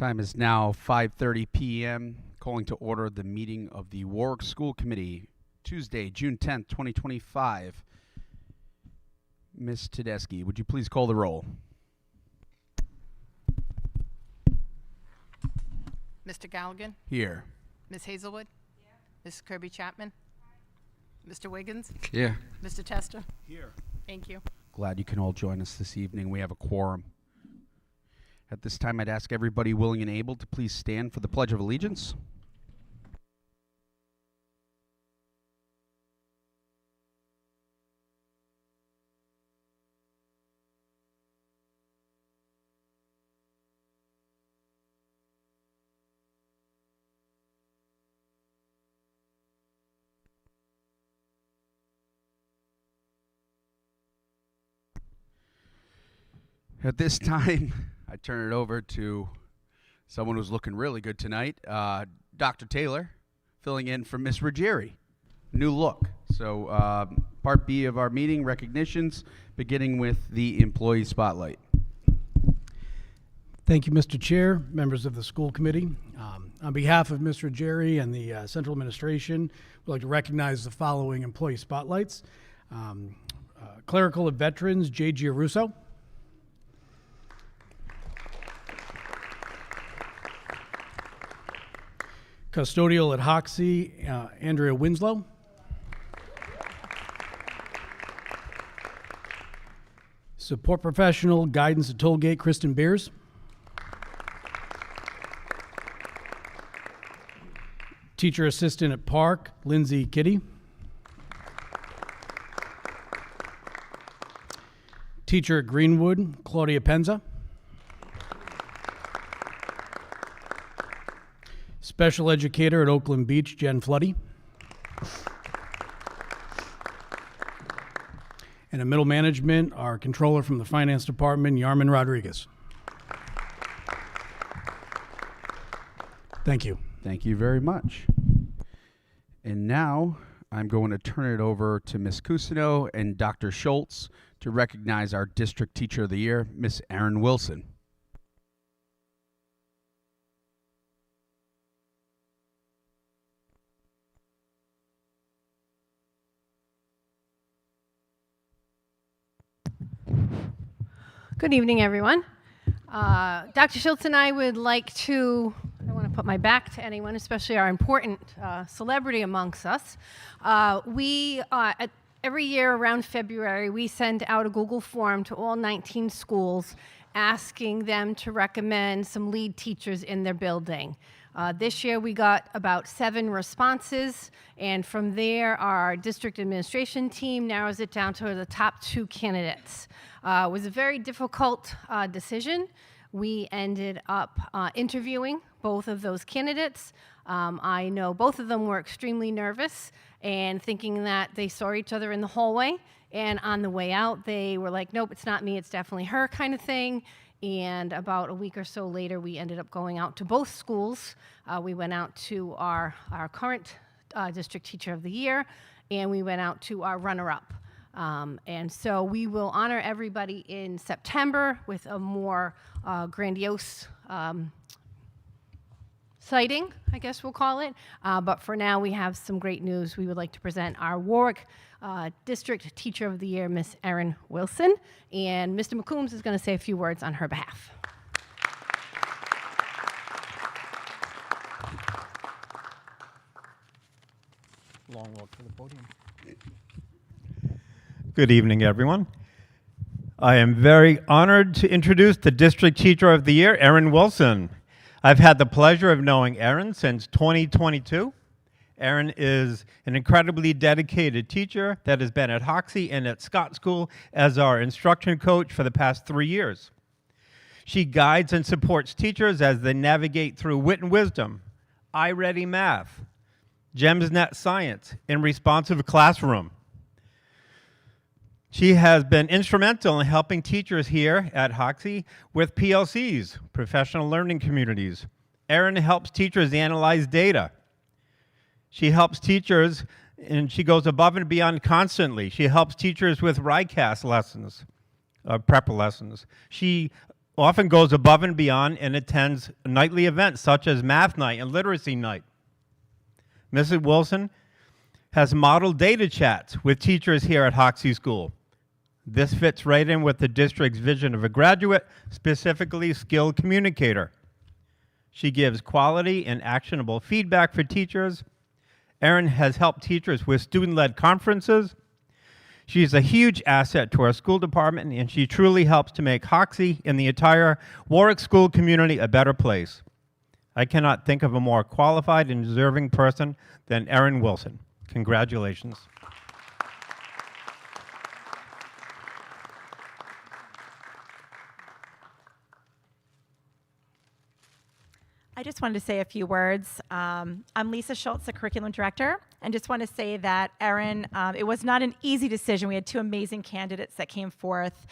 Time is now 5:30 p.m. Calling to order the meeting of the Warwick School Committee, Tuesday, June 10th, 2025. Ms. Tedeschi, would you please call the roll? Mr. Galligan? Here. Ms. Hazelwood? Here. Mrs. Kirby-Chapman? Mr. Wiggins? Here. Mr. Tester? Here. Thank you. Glad you can all join us this evening. We have a quorum. At this time, I'd ask everybody willing and able to please stand for the Pledge of Allegiance. At this time, I turn it over to someone who's looking really good tonight, Dr. Taylor, filling in for Miss Ruggieri. New look. So part B of our meeting, recognitions, beginning with the employee spotlight. Thank you, Mr. Chair, members of the school committee. On behalf of Ms. Ruggieri and the central administration, we'd like to recognize the following employee spotlights. Clerical at Veterans, J. Giarusso. Custodial at Hoxie, Andrea Winslow. Support professional, guidance at Tollgate, Kristen Beers. Teacher assistant at Park, Lindsay Kitty. Teacher at Greenwood, Claudia Penza. Special educator at Oakland Beach, Jen Floody. And in middle management, our controller from the finance department, Yarman Rodriguez. Thank you. Thank you very much. And now I'm going to turn it over to Ms. Cousineau and Dr. Schultz to recognize our District Teacher of the Year, Miss Erin Wilson. Good evening, everyone. Dr. Schultz and I would like to, I don't want to put my back to anyone, especially our important celebrity amongst us. Every year around February, we send out a Google form to all 19 schools asking them to recommend some lead teachers in their building. This year we got about 7 responses, and from there our district administration team narrows it down to the top 2 candidates. It was a very difficult decision. We ended up interviewing both of those candidates. I know both of them were extremely nervous and thinking that they saw each other in the hallway, and on the way out they were like, nope, it's not me, it's definitely her kind of thing. And about a week or so later, we ended up going out to both schools. We went out to our current District Teacher of the Year, and we went out to our runner-up. And so we will honor everybody in September with a more grandiose sighting, I guess we'll call it. But for now, we have some great news. We would like to present our Warwick District Teacher of the Year, Miss Erin Wilson. And Mr. McCombs is going to say a few words on her behalf. Long walk to the podium. Good evening, everyone. I am very honored to introduce the District Teacher of the Year, Erin Wilson. I've had the pleasure of knowing Erin since 2022. Erin is an incredibly dedicated teacher that has been at Hoxie and at Scott School as our instruction coach for the past 3 years. She guides and supports teachers as they navigate through wit and wisdom, iReady Math, GemsNet Science, and Responsive Classroom. She has been instrumental in helping teachers here at Hoxie with PLCs, professional learning communities. Erin helps teachers analyze data. She helps teachers, and she goes above and beyond constantly. She helps teachers with RICAS lessons, prep lessons. She often goes above and beyond and attends nightly events such as math night and literacy night. Mrs. Wilson has modeled data chats with teachers here at Hoxie School. This fits right in with the district's vision of a graduate, specifically skilled communicator. She gives quality and actionable feedback for teachers. Erin has helped teachers with student-led conferences. She is a huge asset to our school department, and she truly helps to make Hoxie and the entire Warwick school community a better place. I cannot think of a more qualified and deserving person than Erin Wilson. Congratulations. I just wanted to say a few words. I'm Lisa Schultz, the curriculum director, and just want to say that Erin, it was not an easy decision. We had two amazing candidates that came forth,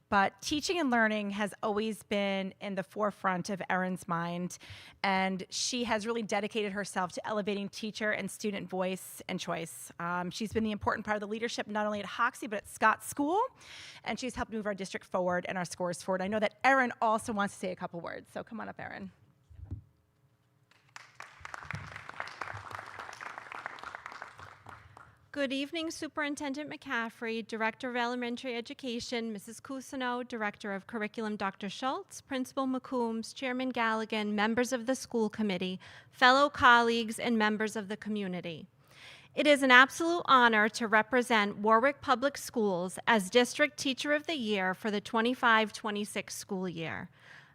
but teaching and learning has always been in the forefront of Erin's mind, and she has really dedicated herself to elevating teacher and student voice and choice. She's been the important part of the leadership, not only at Hoxie, but at Scott School, and she's helped move our district forward and our scores forward. I know that Erin also wants to say a couple words, so come on up, Erin. Good evening, Superintendent McCaffrey, Director of Elementary Education, Mrs. Cousineau, Director of Curriculum, Dr. Schultz, Principal McCombs, Chairman Galligan, members of the school committee, fellow colleagues, and members of the community. It is an absolute honor to represent Warwick Public Schools as District Teacher of the Year for the 25-26 school year.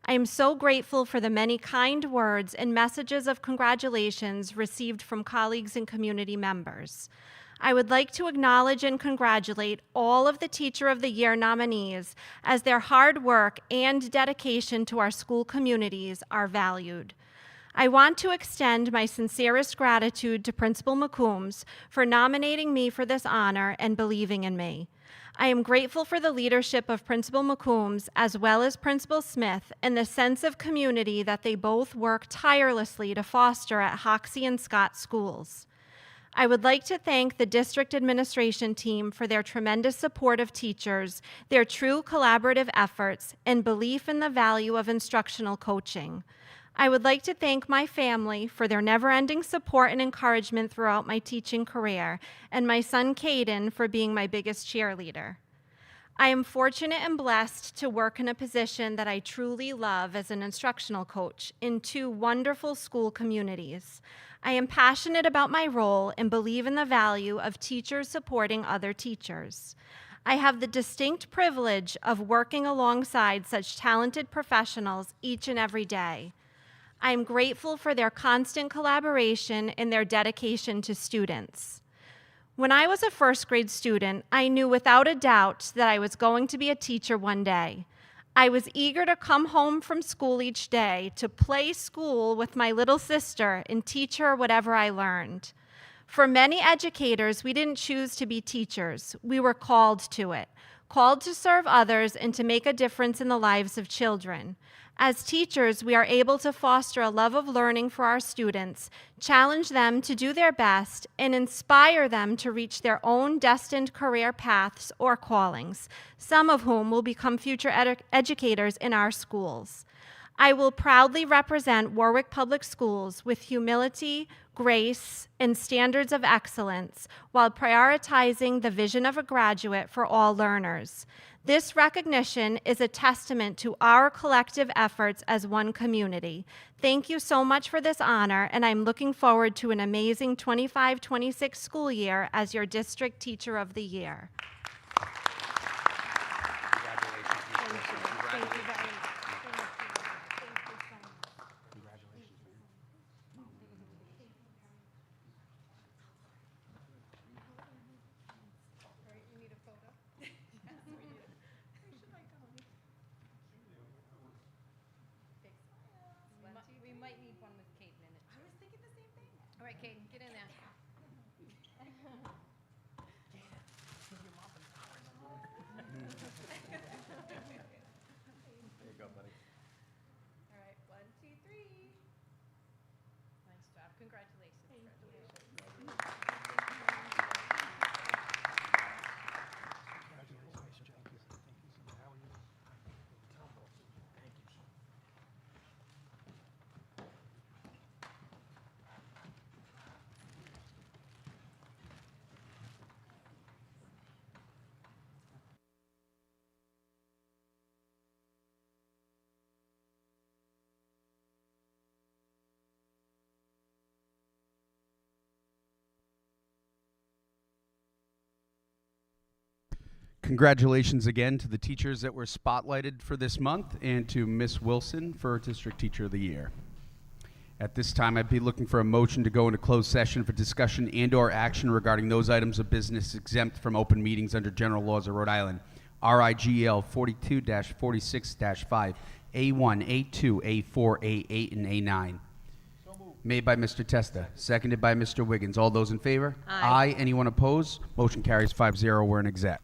I am so grateful for the many kind words and messages of congratulations received from colleagues and community members. I would like to acknowledge and congratulate all of the Teacher of the Year nominees as their hard work and dedication to our school communities are valued. I want to extend my sincerest gratitude to Principal McCombs for nominating me for this honor and believing in me. I am grateful for the leadership of Principal McCombs as well as Principal Smith and the sense of community that they both work tirelessly to foster at Hoxie and Scott schools. I would like to thank the district administration team for their tremendous support of teachers, their true collaborative efforts, and belief in the value of instructional coaching. I would like to thank my family for their never-ending support and encouragement throughout my teaching career, and my son Caden for being my biggest cheerleader. I am fortunate and blessed to work in a position that I truly love as an instructional coach in two wonderful school communities. I am passionate about my role and believe in the value of teachers supporting other teachers. I have the distinct privilege of working alongside such talented professionals each and every day. I am grateful for their constant collaboration and their dedication to students. When I was a first grade student, I knew without a doubt that I was going to be a teacher one day. I was eager to come home from school each day to play school with my little sister and teach her whatever I learned. For many educators, we didn't choose to be teachers. We were called to it, called to serve others and to make a difference in the lives of children. As teachers, we are able to foster a love of learning for our students, challenge them to do their best, and inspire them to reach their own destined career paths or callings, some of whom will become future educators in our schools. I will proudly represent Warwick Public Schools with humility, grace, and standards of excellence while prioritizing the vision of a graduate for all learners. This recognition is a testament to our collective efforts as one community. Thank you so much for this honor, and I'm looking forward to an amazing 25-26 school year as your District Teacher of the Year. We might need one with Caden in it. I was thinking the same thing. All right, Caden, get in there. There you go, buddy. All right, 1, 2, 3. Nice job. Congratulations. Congratulations again to the teachers that were spotlighted for this month and to Miss Wilson for District Teacher of the Year. At this time, I'd be looking for a motion to go into closed session for discussion and/or action regarding those items of business exempt from open meetings under general laws of Rhode Island, RIGL 42-46-5, A1, A2, A4, A8, and A9. Made by Mr. Testa, seconded by Mr. Wiggins. All those in favor? Aye. Anyone opposed? Motion carries 5-0. We're in exec.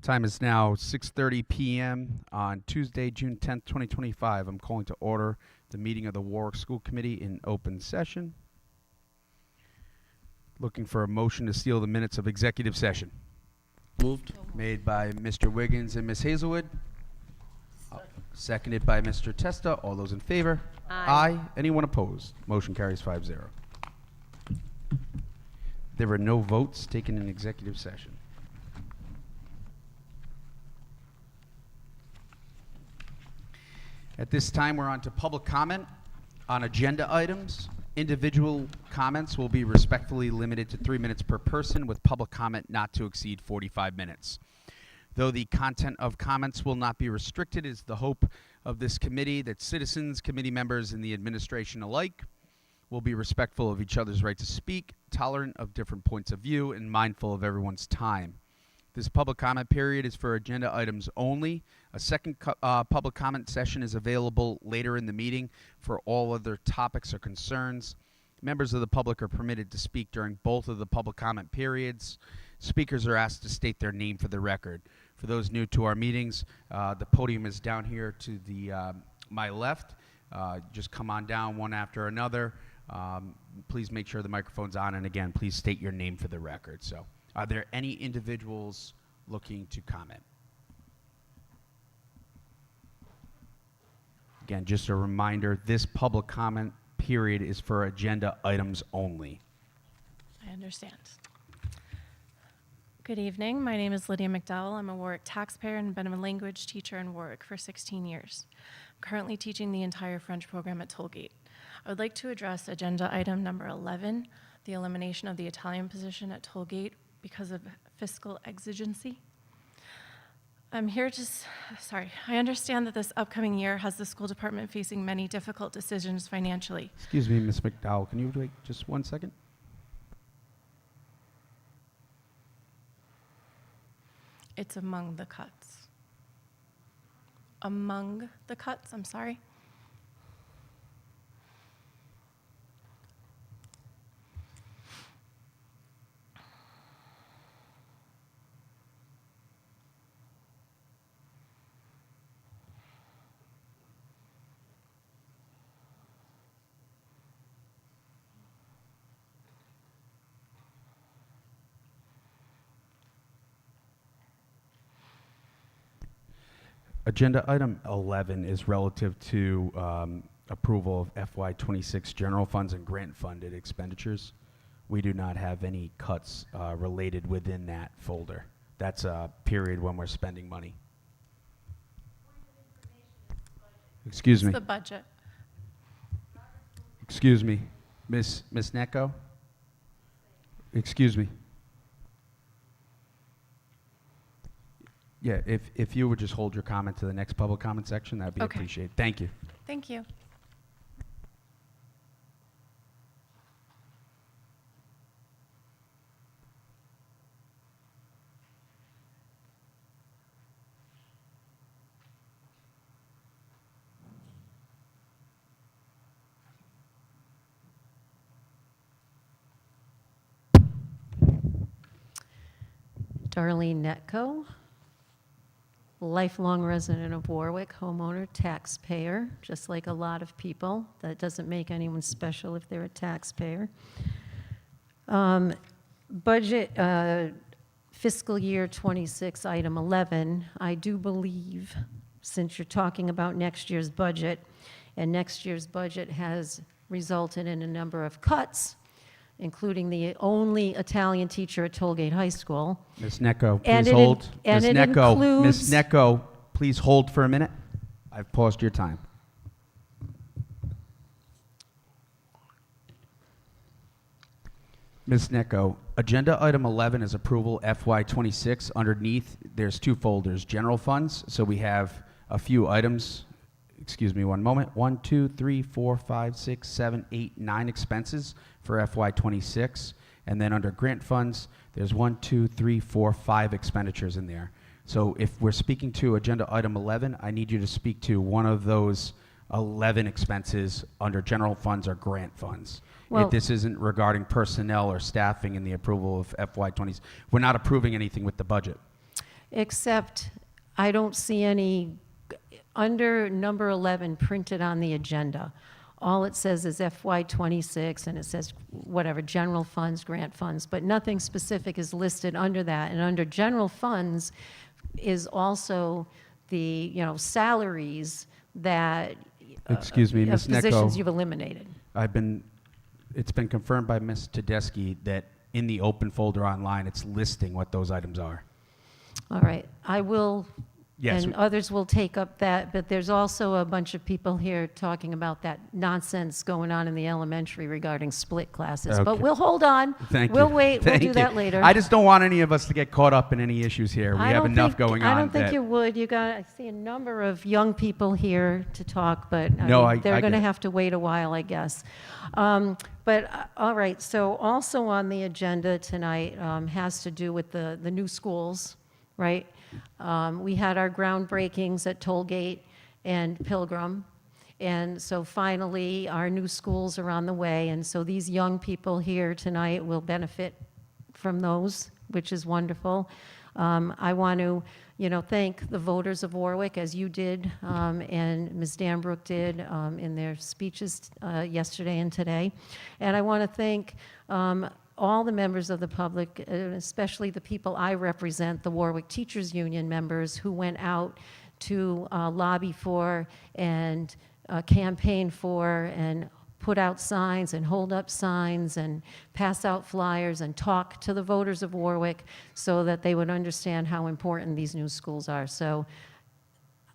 Time is now 6:30 p.m. on Tuesday, June 10th, 2025. I'm calling to order the meeting of the Warwick School Committee in open session. Looking for a motion to seal the minutes of executive session. Moved. Made by Mr. Wiggins and Ms. Hazelwood. Seconded by Mr. Testa. All those in favor? Aye. Anyone opposed? Motion carries 5-0. There were no votes taken in executive session. At this time, we're on to public comment on agenda items. Individual comments will be respectfully limited to 3 minutes per person, with public comment not to exceed 45 minutes. Though the content of comments will not be restricted, it is the hope of this committee that citizens, committee members, and the administration alike will be respectful of each other's right to speak, tolerant of different points of view, and mindful of everyone's time. This public comment period is for agenda items only. A second public comment session is available later in the meeting for all other topics or concerns. Members of the public are permitted to speak during both of the public comment periods. Speakers are asked to state their name for the record. For those new to our meetings, the podium is down here to the my left. Just come on down one after another. Please make sure the microphone's on, and again, please state your name for the record. So, are there any individuals looking to comment? Again, just a reminder, this public comment period is for agenda items only. I understand. Good evening. My name is Lydia McDowell. I'm a Warwick taxpayer and been a language teacher in Warwick for 16 years. I'm currently teaching the entire French program at Tollgate. I would like to address agenda item number 11, the elimination of the Italian position at Tollgate because of fiscal exigency. I'm here to, I understand that this upcoming year has the school department facing many difficult decisions financially. Excuse me, Ms. McDowell, can you wait just 1 second? It's among the cuts. Among the cuts, I'm sorry. Agenda item 11 is relative to approval of FY26 general funds and grant funded expenditures. We do not have any cuts related within that folder. That's a period when we're spending money. Excuse me. It's the budget. Excuse me. Miss Necco? Excuse me. Yeah, if you would just hold your comment to the next public comment section, that'd be Okay. appreciated. Thank you. Thank you. Darlene Netco, lifelong resident of Warwick, homeowner, taxpayer, just like a lot of people. That doesn't make anyone special if they're a taxpayer. Budget, fiscal year 26, item 11, I do believe, since you're talking about next year's budget, and next year's budget has resulted in a number of cuts, including the only Italian teacher at Tollgate High School. Ms. Necco, And please it hold. and Ms. it Necco, includes- Ms. Necco, please hold for a minute. I've paused your time. Ms. Necco, agenda item 11 is approval FY26. Underneath, there's two folders, general funds. So we have a few items. Excuse me one moment. 1, 2, 3, 4, 5, 6, 7, 8, 9 expenses for FY26. And then under grant funds, there's 1, 2, 3, 4, 5 expenditures in there. So if we're speaking to agenda item 11, I need you to speak to one of those 11 expenses under general funds or grant funds. Well- This isn't regarding personnel or staffing in the approval of FY20. We're not approving anything with the budget. except I don't see any, under number 11 printed on the agenda. All it says is FY26, and it says whatever, general funds, grant funds, but nothing specific is listed under that. And under general funds is also the, salaries that, Excuse me, of Ms. positions Necco. you've eliminated. It's been confirmed by Ms. Tedeschi that in the open folder online, it's listing what those items are. All right, I will, Yes. and others will take up that, but there's also a bunch of people here talking about that nonsense going on in the elementary regarding split classes. But Okay. we'll hold on. Thank you. We'll wait, we'll Thank do you. that later. I just don't want any of us to get caught up in any issues here. We I have don't enough think- going on. I don't think that- you would. I see a number of young people here to talk, but No, I they're going get to it. have to wait a while, I guess. All right, so also on the agenda tonight has to do with the new schools, right? We had our groundbreakings at Tollgate and Pilgrim. And so finally, our new schools are on the way. And so these young people here tonight will benefit from those, which is wonderful. I want to, thank the voters of Warwick, as you did, and Ms. Danbrook did in their speeches yesterday and today. And I want to thank all the members of the public, especially the people I represent, the Warwick Teachers Union members who went out to lobby for and campaign for and put out signs and hold up signs and pass out flyers and talk to the voters of Warwick so that they would understand how important these new schools are. So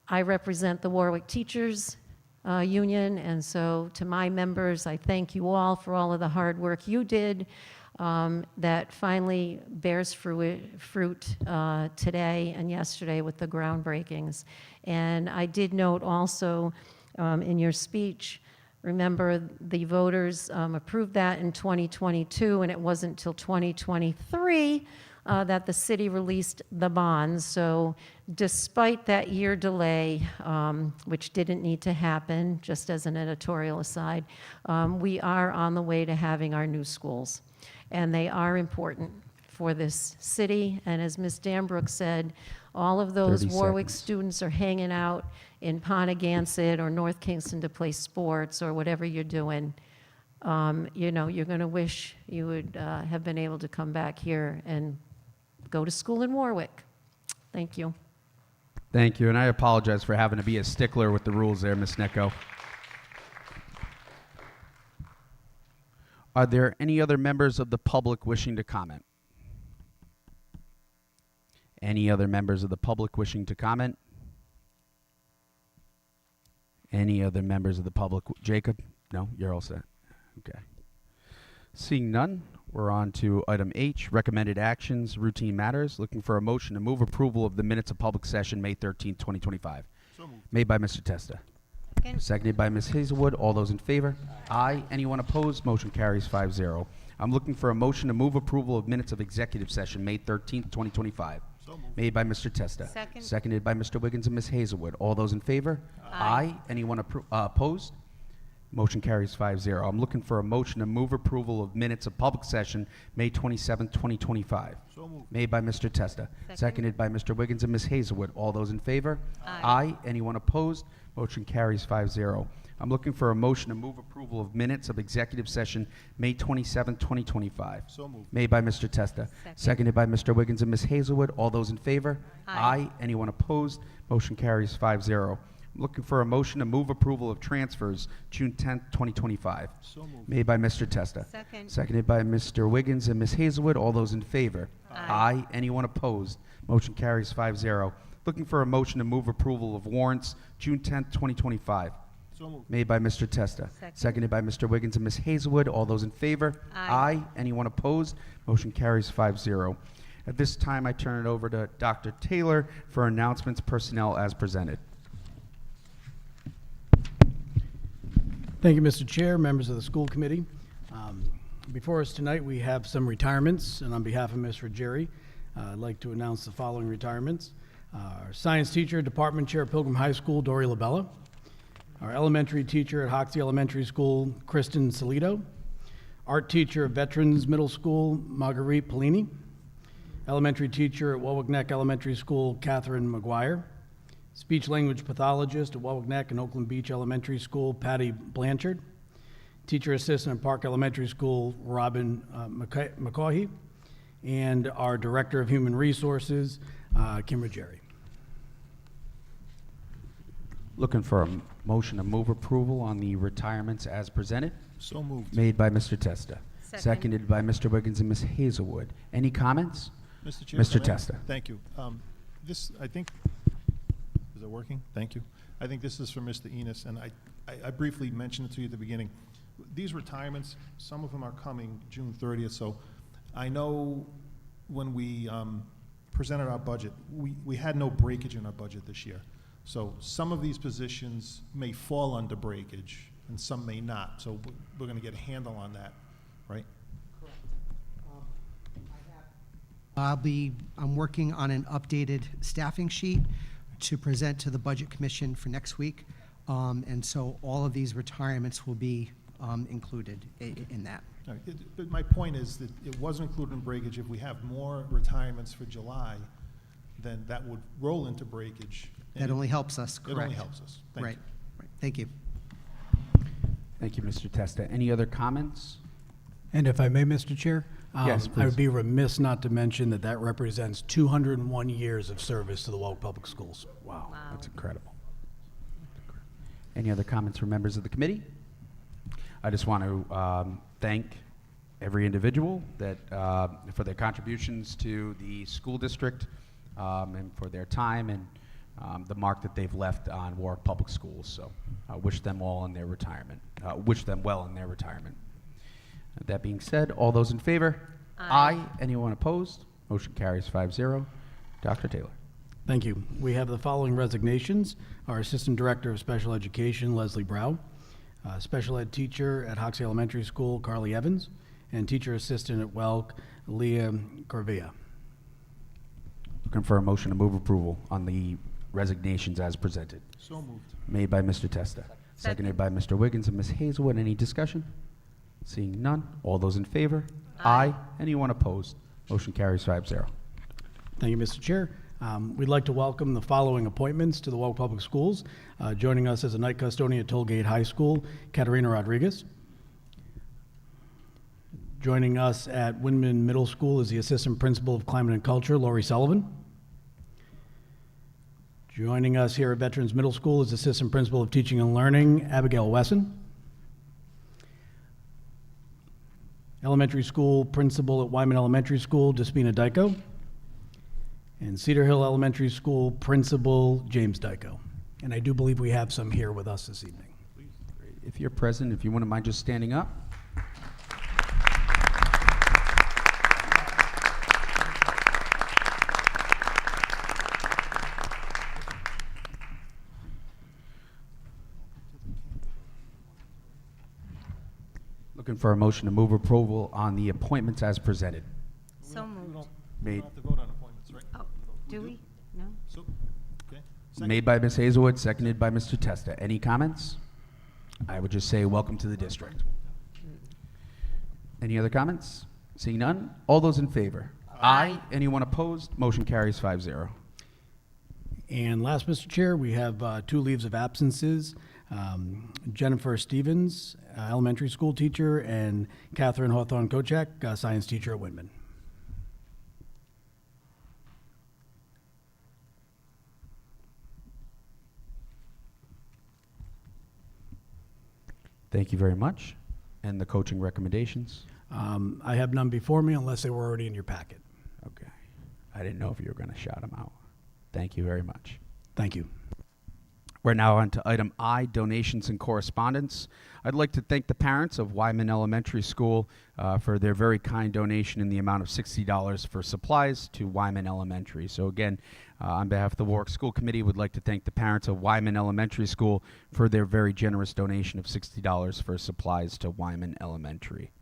I represent the Warwick Teachers Union, and so to my members, I thank you all for all of the hard work you did that finally bears fruit today and yesterday with the groundbreakings. And I did note also in your speech, remember the voters approved that in 2022, and it wasn't until 2023 that the city released the bonds. So despite that year delay, which didn't need to happen, just as an editorial aside, we are on the way to having our new schools. And they are important for this city. And as Ms. Danbrook said, all of those 30 Warwick seconds. students are hanging out in Pontigansett or North Kingston to play sports or whatever you're doing. You're going to wish you would have been able to come back here and go to school in Warwick. Thank you. Thank you, and I apologize for having to be a stickler with the rules there, Ms. Necco. Are there any other members of the public wishing to comment? Any other members of the public wishing to comment? Any other members of the public? Jacob? No? You're all set. Okay. Seeing none, we're on to item H, recommended actions, routine matters. Looking for a motion to move approval of the minutes of public session, May 13th, 2025. Made by Mr. Testa. Seconded by Ms. Hazelwood. All those in favor? Aye. Anyone opposed? Motion carries 5-0. I'm looking for a motion to move approval of minutes of executive session, May 13th, 2025. Made by Mr. Testa. Second. Seconded by Mr. Wiggins and Ms. Hazelwood. All those in favor? Aye. Anyone opposed? Motion carries 5-0. I'm looking for a motion to move approval of minutes of public session, May 27th, 2025. Made by Mr. Testa. Seconded by Mr. Wiggins and Ms. Hazelwood. All those in favor? Aye. Anyone opposed? Motion carries 5-0. I'm looking for a motion to move approval of minutes of executive session, May 27th, 2025. Made by Mr. Testa. Seconded by Mr. Wiggins and Ms. Hazelwood. All those in favor? Aye. Anyone opposed? Motion carries 5-0. I'm looking for a motion to move approval of transfers, June 10th, 2025. Made by Mr. Testa. Second. Seconded by Mr. Wiggins and Ms. Hazelwood. All those in favor? Aye. Anyone opposed? Motion carries 5-0. Looking for a motion to move approval of warrants, June 10th, 2025. Made by Mr. Testa. Seconded by Mr. Wiggins and Ms. Hazelwood. All those in favor? Aye. Anyone opposed? Motion carries 5-0. At this time, I turn it over to Dr. Taylor for announcements, personnel as presented. Thank you, Mr. Chair, members of the school committee. Before us tonight, we have some retirements, and on behalf of Ms. Ruggieri, I'd like to announce the following retirements. Our science teacher, department chair at Pilgrim High School, Dory LaBella. Our elementary teacher at Hoxie Elementary School, Kristen Salito. Art teacher at Veterans Middle School, Marguerite Polini. Elementary teacher at Warwick Neck Elementary School, Catherine McGuire. Speech language pathologist at Warwick Neck and Oakland Beach Elementary School, Patty Blanchard. Teacher assistant at Park Elementary School, Robin McCaughey. And our Director of Human Resources, Kim Ruggieri. Looking for a motion to move approval on the retirements as presented. So moved. Made by Mr. Testa. Second. Seconded by Mr. Wiggins and Ms. Hazelwood. Any comments? Mr. Chair. Mr. if I may? Testa. Thank you. This, I think, is it working? Thank you. I think this is for Mr. Enos, and I briefly mentioned it to you at the beginning. These retirements, some of them are coming June 30th, so I know when we presented our budget, we had no breakage in our budget this year. So some of these positions may fall under breakage, and some may not. So we're going to get a handle on that, right? I'm working on an updated staffing sheet to present to the Budget Commission for next week. And so all of these retirements will be included in that. All right. But my point is that it wasn't included in breakage. If we have more retirements for July, then that would roll into breakage. That only helps us, correct? It only helps us. Thank Right, you. right. Thank you. Thank you, Mr. Testa. Any other comments? And if I may, Mr. Chair? Yes, I please. would be remiss not to mention that that represents 201 years of service to the Warwick Public Schools. Wow, that's incredible. Any other comments from members of the committee? I just want to thank every individual that for their contributions to the school district and for their time and the mark that they've left on Warwick Public Schools. So I wish them all in their retirement. Wish them well in their retirement. That being said, all those in favor? Aye. Anyone opposed? Motion carries 5-0. Dr. Taylor. Thank you. We have the following resignations. Our Assistant Director of Special Education, Leslie Brow. Special Ed Teacher at Hoxie Elementary School, Carly Evans. And Teacher Assistant at Welk, Leah Corvea. Looking for a motion to move approval on the resignations as presented. So moved. Made by Mr. Testa. Seconded by Mr. Wiggins and Ms. Hazelwood. Any discussion? Seeing none. All those in favor? Aye. Anyone opposed? Motion carries 5-0. Thank you, Mr. Chair. We'd like to welcome the following appointments to the Warwick Public Schools. Joining us as a night custodian at Tollgate High School, Katerina Rodriguez. Joining us at Windman Middle School is the Assistant Principal of Climate and Culture, Lori Sullivan. Joining us here at Veterans Middle School is Assistant Principal of Teaching and Learning, Abigail Wesson. Elementary School Principal at Wyman Elementary School, Despina Dyko. And Cedar Hill Elementary School Principal, James Dyko. And I do believe we have some here with us this evening. If you're present, if you wouldn't mind just standing up. Looking for a motion to move approval on the appointments as presented. So We moved. don't Made. have to vote on appointments, right? Oh, do we? No? So, okay. Second. Made by Ms. Hazelwood, seconded by Mr. Testa. Any comments? I would just say welcome to the district. Any other comments? Seeing none, all those in favor? Aye. Anyone opposed? Motion carries 5-0. And last, Mr. Chair, we have 2 leaves of absences. Jennifer Stevens, elementary school teacher, and Catherine Hawthorne-Kochek, science teacher at Whitman. Thank you very much. And the coaching recommendations? I have none before me unless they were already in your packet. Okay. I didn't know if you were going to shout them out. Thank you very much. Thank you. We're now on to item I, donations and correspondence. I'd like to thank the parents of Wyman Elementary School for their very kind donation in the amount of $60 for supplies to Wyman Elementary. So again, on behalf of the Warwick School Committee, would like to thank the parents of Wyman Elementary School for their very generous donation of $60 for supplies to Wyman Elementary.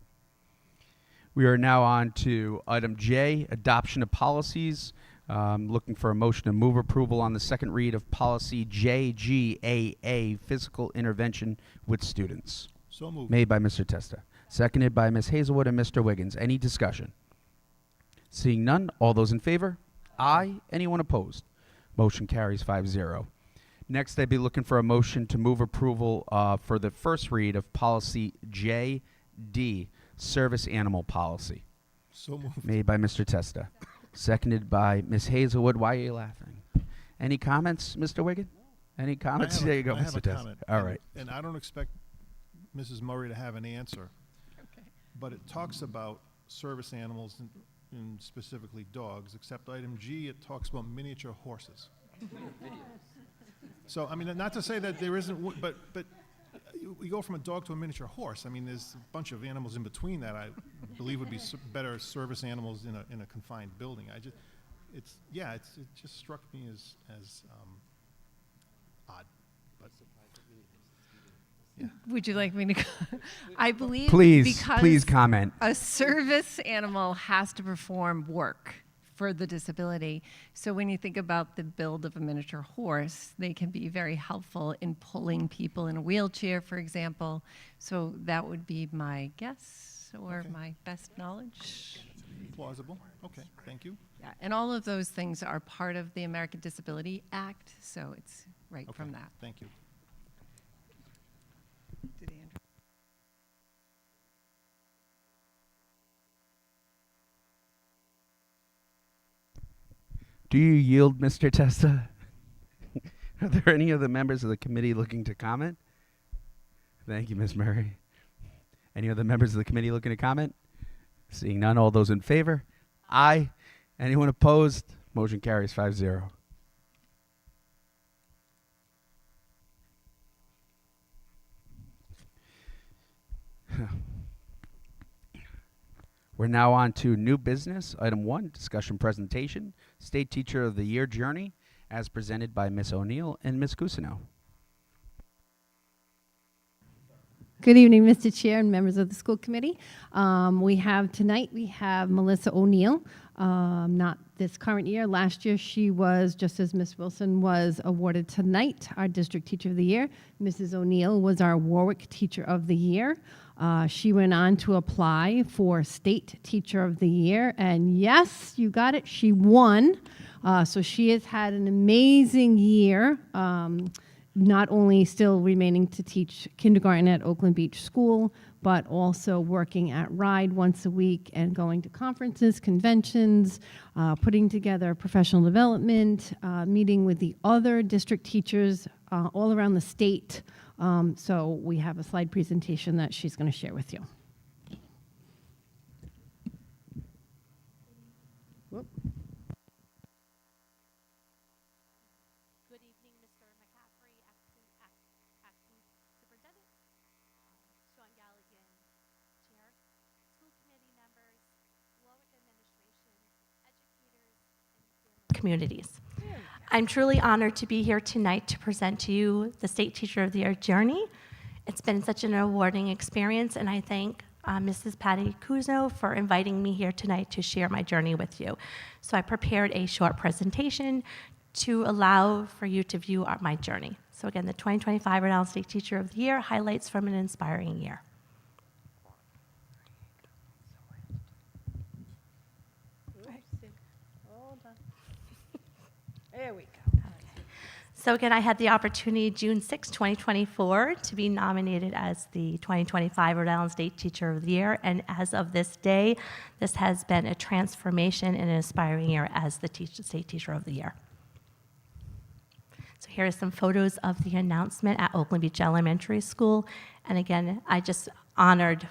We are now on to item J, adoption of policies. Looking for a motion to move approval on the second read of policy JGAA, physical intervention with students. So moved. Made by Mr. Testa. Seconded by Ms. Hazelwood and Mr. Wiggins. Any discussion? Seeing none, all those in favor? Aye. Anyone opposed? Motion carries 5-0. Next, I'd be looking for a motion to move approval for the first read of policy JD, service animal policy. So moved. Made by Mr. Testa. Seconded by Ms. Hazelwood. Why are you laughing? Any comments, Mr. Wigan? Any comments? There you go, I have Mr. a Testa. comment, All and- right. And I don't expect Mrs. Murray to have an answer. But it talks about service animals and specifically dogs, except item G, it talks about miniature horses. So, I mean, not to say that there isn't, but we go from a dog to a miniature horse. I mean, there's a bunch of animals in between that I believe would be better service animals in a confined building. It just struck me as odd. But yeah. Would you like me to? I believe Please because comment. a service animal has to perform work for the disability. So when you think about the build of a miniature horse, they can be very helpful in pulling people in a wheelchair, for example. So that would be my guess or Okay. my best knowledge. Plausible. Okay, thank you. Yeah, and all of those things are part of the American Disability Act, so it's right Okay, from that. thank you. Did Andrew? Do you yield, Mr. Testa? Are there any other members of the committee looking to comment? Thank you, Ms. Murray. Any other members of the committee looking to comment? Seeing none, all those in favor? Aye. Anyone opposed? Motion carries 5-0. We're now on to new business. Item 1, discussion presentation, State Teacher of the Year journey, as presented by Ms. O'Neill and Ms. Cousineau. Good evening, Mr. Chair and members of the school committee. We have Melissa O'Neill, not this current year. Last year, she was, just as Ms. Wilson was awarded tonight, our District Teacher of the Year. Mrs. O'Neill was our Warwick Teacher of the Year. She went on to apply for State Teacher of the Year, and yes, you got it, she won. So she has had an amazing year. Not only still remaining to teach kindergarten at Oakland Beach School, but also working at RIDE once a week and going to conferences, conventions, putting together professional development, meeting with the other district teachers all around the state. So we have a slide presentation that she's going to share with you. Whoop. Good evening, Mr. McCaffrey, acting superintendent, Sean Galligan, chair, school committee members, Warwick administration, educators, and family communities. I'm truly honored to be here tonight to present to you the State Teacher of the Year journey. It's been such an rewarding experience, and I thank Mrs. Patty Cousineau for inviting me here tonight to share my journey with you. So I prepared a short presentation to allow for you to view my journey. So again, the 2025 Rhode Island State Teacher of the Year, highlights from an inspiring year. There we go. So again, I had the opportunity June 6, 2024, to be nominated as the 2025 Rhode Island State Teacher of the Year. And as of this day, this has been a transformation and an inspiring year as the State Teacher of the Year. So here are some photos of the announcement at Oakland Beach Elementary School. And again, I just honored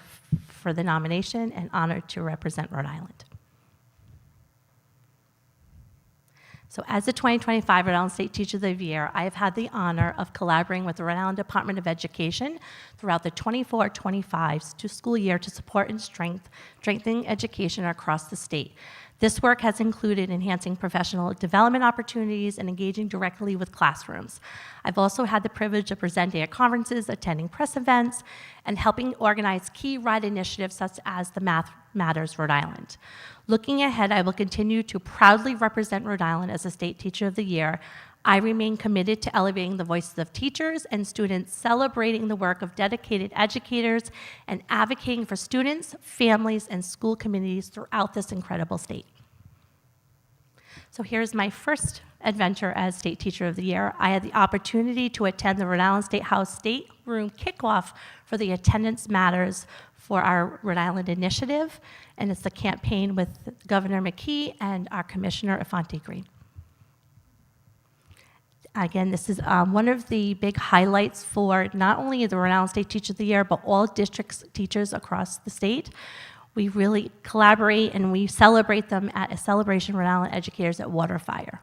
for the nomination and honored to represent Rhode Island. So as the 2025 Rhode Island State Teacher of the Year, I have had the honor of collaborating with the Rhode Island Department of Education throughout the 24-25 school year to support and strengthening education across the state. This work has included enhancing professional development opportunities and engaging directly with classrooms. I've also had the privilege of presenting at conferences, attending press events, and helping organize key RIDE initiatives such as the Math Matters Rhode Island. Looking ahead, I will continue to proudly represent Rhode Island as a State Teacher of the Year. I remain committed to elevating the voices of teachers and students, celebrating the work of dedicated educators, and advocating for students, families, and school communities throughout this incredible state. So here's my first adventure as State Teacher of the Year. I had the opportunity to attend the Rhode Island State House State Room kickoff for the Attendance Matters for our Rhode Island initiative, and it's the campaign with Governor McKee and our Commissioner Infante Green. Again, this is one of the big highlights for not only the Rhode Island State Teacher of the Year, but all district teachers across the state. We really collaborate and we celebrate them at a Celebration Rhode Island Educators at Waterfire.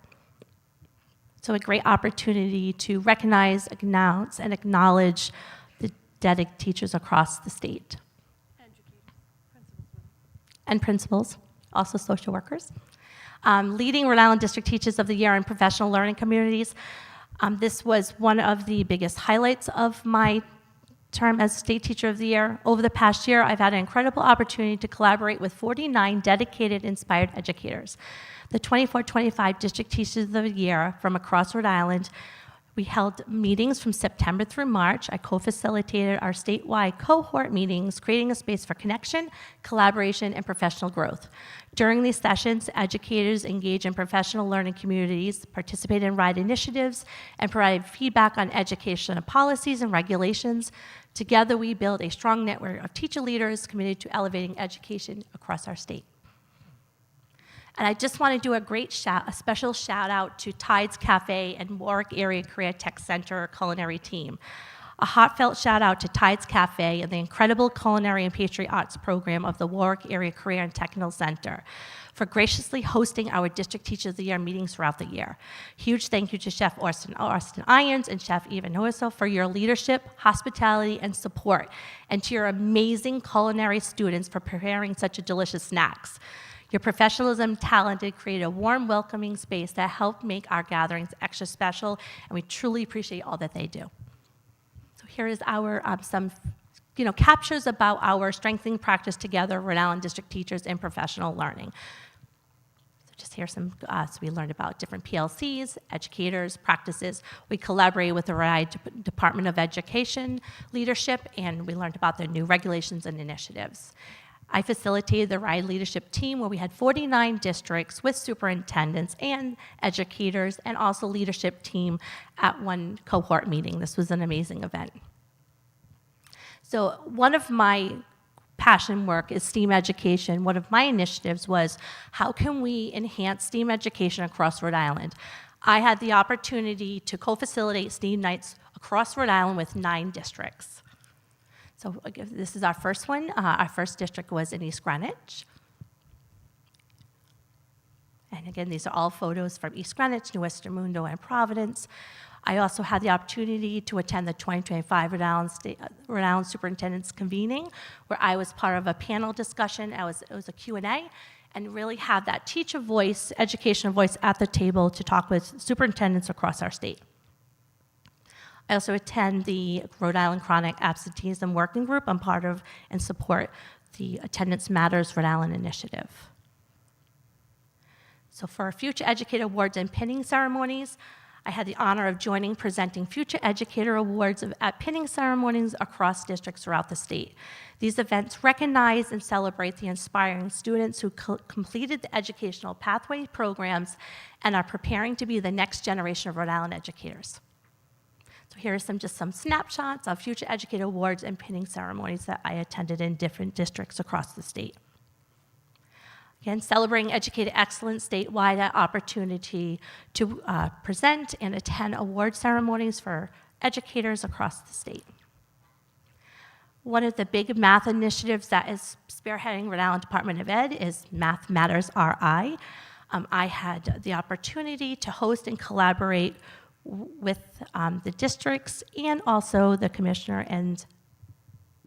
So a great opportunity to recognize, announce, and acknowledge the dedicated teachers across the state. And principals, also social workers. Leading Rhode Island District Teachers of the Year in professional learning communities. This was one of the biggest highlights of my term as State Teacher of the Year. Over the past year, I've had an incredible opportunity to collaborate with 49 dedicated, inspired educators. The 24-25 District Teachers of the Year from across Rhode Island. We held meetings from September through March. I co-facilitated our statewide cohort meetings, creating a space for connection, collaboration, and professional growth. During these sessions, educators engage in professional learning communities, participate in RIDE initiatives, and provide feedback on educational policies and regulations. Together, we build a strong network of teacher leaders committed to elevating education across our state. And I just want to do a special shout out to Tides Cafe and Warwick Area Career Tech Center culinary team. A heartfelt shout out to Tides Cafe and the incredible culinary and pastry arts program of the Warwick Area Career and Technical Center for graciously hosting our District Teacher of the Year meetings throughout the year. Huge thank you to Chef Austin Irons and Chef Eva Noeso for your leadership, hospitality, and support, and to your amazing culinary students for preparing such a delicious snacks. Your professionalism, talented, created a warm, welcoming space that helped make our gatherings extra special, and we truly appreciate all that they do. So here is our some captures about our strengthening practice together, Rhode Island District Teachers in professional learning. So just here's some, so we learned about different PLCs, educators, practices. We collaborated with the Rhode Island Department of Education leadership, and we learned about their new regulations and initiatives. I facilitated the RIDE leadership team where we had 49 districts with superintendents and educators and also leadership team at one cohort meeting. This was an amazing event. So one of my passion work is STEAM education. One of my initiatives was how can we enhance STEAM education across Rhode Island? I had the opportunity to co-facilitate STEAM nights across Rhode Island with 9 districts. So this is our first one. Our first district was in East Greenwich. And again, these are all photos from East Greenwich, New Westermundo, and Providence. I also had the opportunity to attend the 2025 Rhode Island Superintendent's convening, where I was part of a panel discussion. It was a Q&A, and really have that teacher voice, educational voice at the table to talk with superintendents across our state. I also attend the Rhode Island Chronic Absenteeism Working Group. I'm part of and support the Attendance Matters Rhode Island initiative. So for our Future Educator Awards and pinning ceremonies, I had the honor of joining presenting Future Educator Awards at pinning ceremonies across districts throughout the state. These events recognize and celebrate the inspiring students who completed the educational pathway programs and are preparing to be the next generation of Rhode Island educators. So here are just some snapshots of Future Educator Awards and pinning ceremonies that I attended in different districts across the state. Again, celebrating educator excellence statewide, an opportunity to present and attend award ceremonies for educators across the state. One of the big math initiatives that is spearheading Rhode Island Department of Ed is Math Matters RI. I had the opportunity to host and collaborate with the districts and also the commissioner and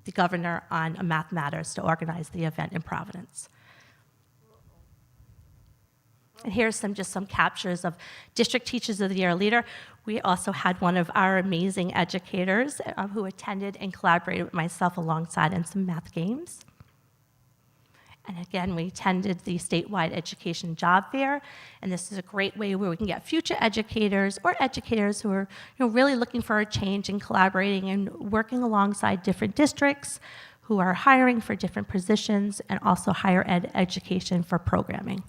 the governor on Math Matters to organize the event in Providence. And here's some captures of District Teachers of the Year leader. We also had one of our amazing educators who attended and collaborated with myself alongside in some math games. And again, we attended the statewide education job fair, and this is a great way where we can get future educators or educators who are really looking for a change and collaborating and working alongside different districts who are hiring for different positions and also higher ed education for programming.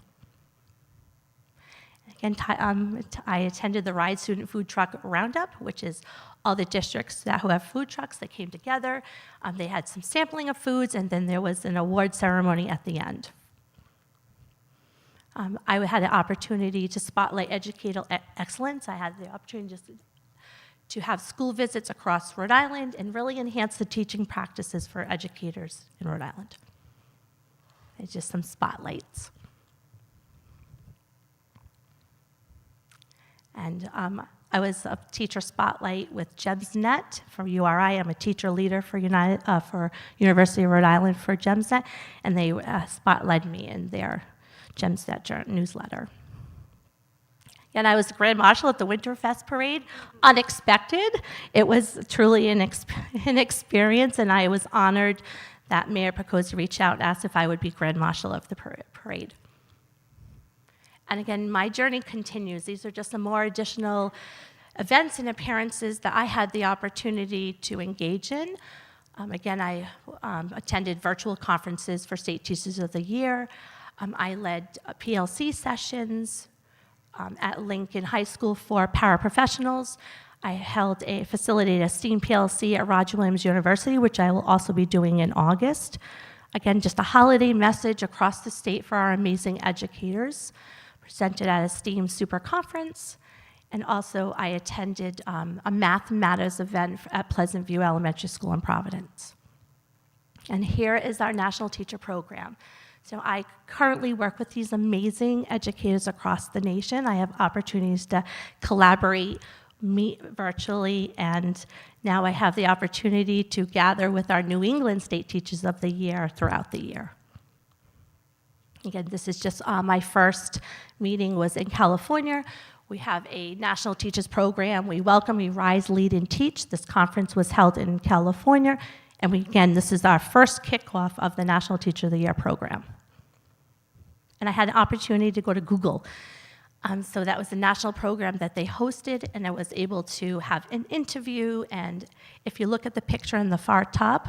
I attended the Ride Student Food Truck Roundup, which is all the districts who have food trucks that came together. They had some sampling of foods, and then there was an award ceremony at the end. I had an opportunity to spotlight educational excellence. I had the opportunity to have school visits across Rhode Island and really enhance the teaching practices for educators in Rhode Island. It's just some spotlights. And I was a teacher spotlight with GEMSNet from URI. I'm a teacher leader for University of Rhode Island for GEMSNet, and they spotlighted me in their GEMSNet newsletter. And I was Grand Marshal at the Winterfest Parade. Unexpected. It was truly an experience, and I was honored that Mayor Picozzi reached out and asked if I would be Grand Marshal of the parade. And again, my journey continues. These are just some more additional events and appearances that I had the opportunity to engage in. Again, I attended virtual conferences for State Teachers of the Year. I led PLC sessions at Lincoln High School for paraprofessionals. I facilitated a STEAM PLC at Roger Williams University, which I will also be doing in August. Again, just a holiday message across the state for our amazing educators. Presented at a STEAM Super Conference. And also, I attended a Math Matters event at Pleasant View Elementary School in Providence. And here is our National Teacher Program. So I currently work with these amazing educators across the nation. I have opportunities to collaborate, meet virtually, and now I have the opportunity to gather with our New England State Teachers of the Year throughout the year. Again, this is just my first meeting was in California. We have a National Teachers Program. We welcome, we rise, lead, and teach. This conference was held in California. And again, this is our first kickoff of the National Teacher of the Year program. And I had an opportunity to go to Google. So that was a national program that they hosted, and I was able to have an interview. And if you look at the picture in the far top,